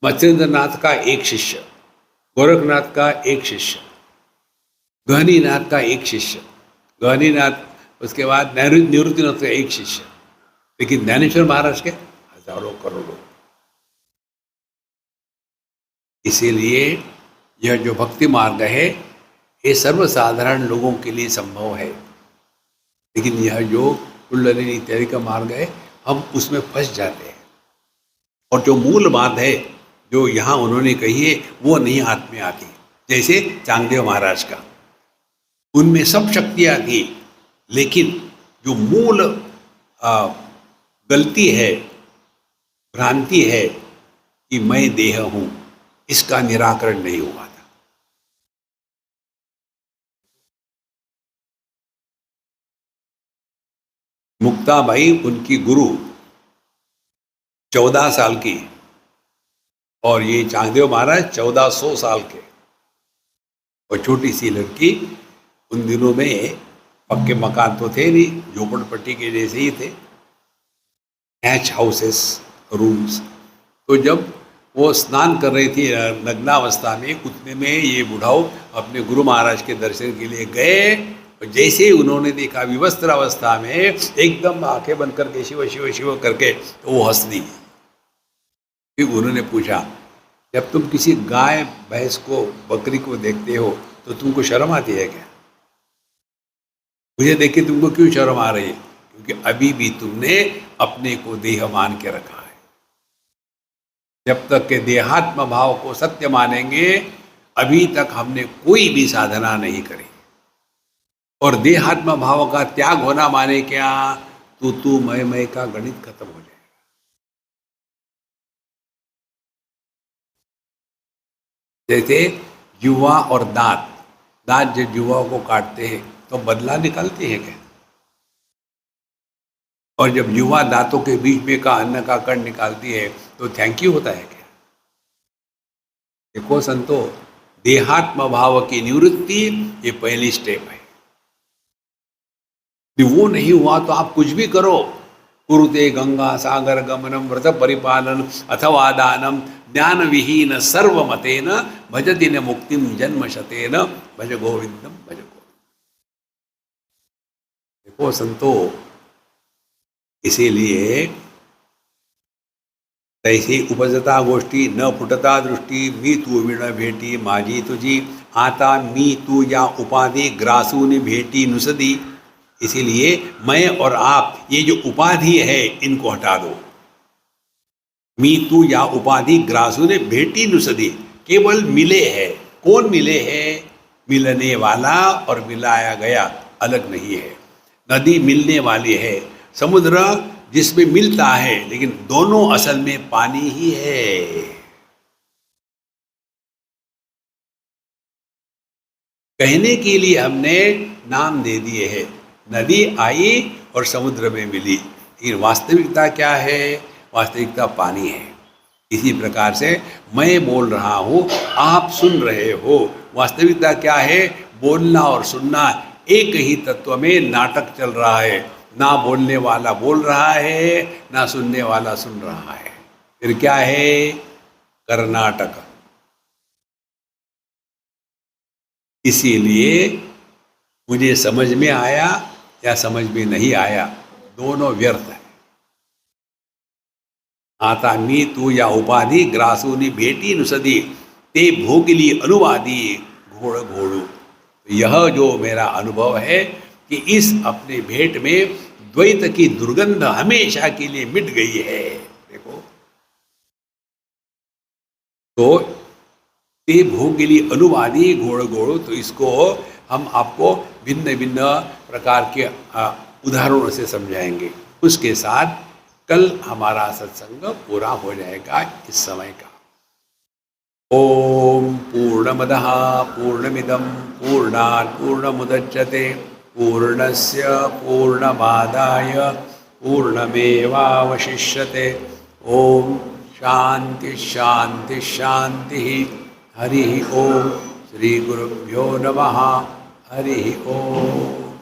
मत्स्येंद्रनाथ का एक शिष्य, गोरखनाथ का एक शिष्य, गहनीनाथ का एक शिष्य, गहनीनाथ उसके बाद निवृत्तिनाथ का एक शिष्य, लेकिन ज्ञानेश्वर महाराज के हजारों करोड़ों। इसीलिए यह जो भक्ति मार्ग है, ये सर्वसाधारण लोगों के लिए संभव है। लेकिन यह जो कुंडलिनी इत्यादि का मार्ग है, हम उसमें फंस जाते हैं। और जो मूल बात है जो यहाँ उन्होंने कही है, वो नहीं हाथ में आती। जैसे चांगदेव महाराज का, उनमें सब शक्तियाँ थी, लेकिन जो मूल गलती है, भ्रांति है कि मैं देह हूँ, इसका निराकरण नहीं हुआ था। मुक्ताबाई उनकी गुरु 14 साल की, और ये चांगदेव महाराज 1400 साल के। और छोटी सी लड़की, उन दिनों में पक्के मकान तो थे नहीं, झोपड़पट्टी के जैसे ही थे, हैच हाउसेस, रूम्स। तो जब वो स्नान कर रही थी नग्नावस्था में, उतने में ये बुढ़ाऊ अपने गुरु महाराज के दर्शन के लिए गए। और जैसे ही उन्होंने देखा विवस्त्र अवस्था में, एकदम आंखें बंद करके शिव शिव शिव करके, तो वो हंस दी। फिर उन्होंने पूछा, जब तुम किसी गाय, भैंस को, बकरी को देखते हो तो तुमको शर्म आती है क्या? मुझे देख के तुमको क्यों शर्म आ रही है? क्योंकि अभी भी तुमने अपने को देह मान के रखा है। जब तक के देहात्म भाव को सत्य मानेंगे, अभी तक हमने कोई भी साधना नहीं करी। और देहात्म भाव का त्याग होना माने क्या? तू मैं का गणित खत्म हो जाएगा। जैसे युवा और दांत, जब युवाओं को काटते हैं तो बदला निकलते हैं क्या? और जब युवा दांतों के बीच में का अन्न का कण निकालती है तो थैंक यू होता है क्या? देखो संतो, देहात्म भाव की निवृत्ति ये पहली स्टेप है। वो नहीं हुआ तो आप कुछ भी करो, कुरुते गंगा सागर गमनम व्रत परिपालन अथवा दानम ज्ञान विहीन सर्वमतेन भजति न मुक्तिम जन्म शतेन भज गोविंदम भज गोविंदम। देखो संतो, इसीलिए तैसी उपजता गोष्टी न फुटता दृष्टि, मी तू विण भेटी माझी तुझी, आता मी तू या उपाधि ग्रासूनि भेटी नुसदी। इसीलिए मैं और आप, ये जो उपाधि है, इनको हटा दो। मी तू या उपाधि ग्रासूनि भेटी नुसदी, केवल मिले है। कौन मिले है? मिलने वाला और मिलाया गया अलग नहीं है। नदी मिलने वाली है, समुद्र जिसमें मिलता है, लेकिन दोनों असल में पानी ही है। कहने के लिए हमने नाम दे दिए हैं, नदी आई और समुद्र में मिली, लेकिन वास्तविकता क्या है? वास्तविकता पानी है। इसी प्रकार से मैं बोल रहा हूँ, आप सुन रहे हो, वास्तविकता क्या है? बोलना और सुनना एक ही तत्व में नाटक चल रहा है। ना बोलने वाला बोल रहा है, ना सुनने वाला सुन रहा है। फिर क्या है? कर्नाटक। इसीलिए मुझे समझ में आया या समझ में नहीं आया, दोनों व्यर्थ है। आता मी तू या उपाधि ग्रासूनी भेटी नुसदी ते भोगिली अनुवादी घोड़ घोड़ू। यह जो मेरा अनुभव है कि इस अपने भेंट में द्वैत की दुर्गंध हमेशा के लिए मिट गई है। देखो, तो ते भोगिली अनुवादी घोड़ घोड़ू, तो इसको हम आपको भिन्न भिन्न प्रकार के उदाहरणों से समझाएंगे। उसके साथ कल हमारा सत्संग पूरा हो जाएगा इस समय का। ओम पूर्णमदः पूर्णमिदं पूर्णात् पूर्णमुदच्यते पूर्णस्य पूर्णमादाय पूर्णमेवावशिष्यते। ओम शांति शांति शांति। हरि ओम। श्री गुरुभ्यो नमः। हरि ओम।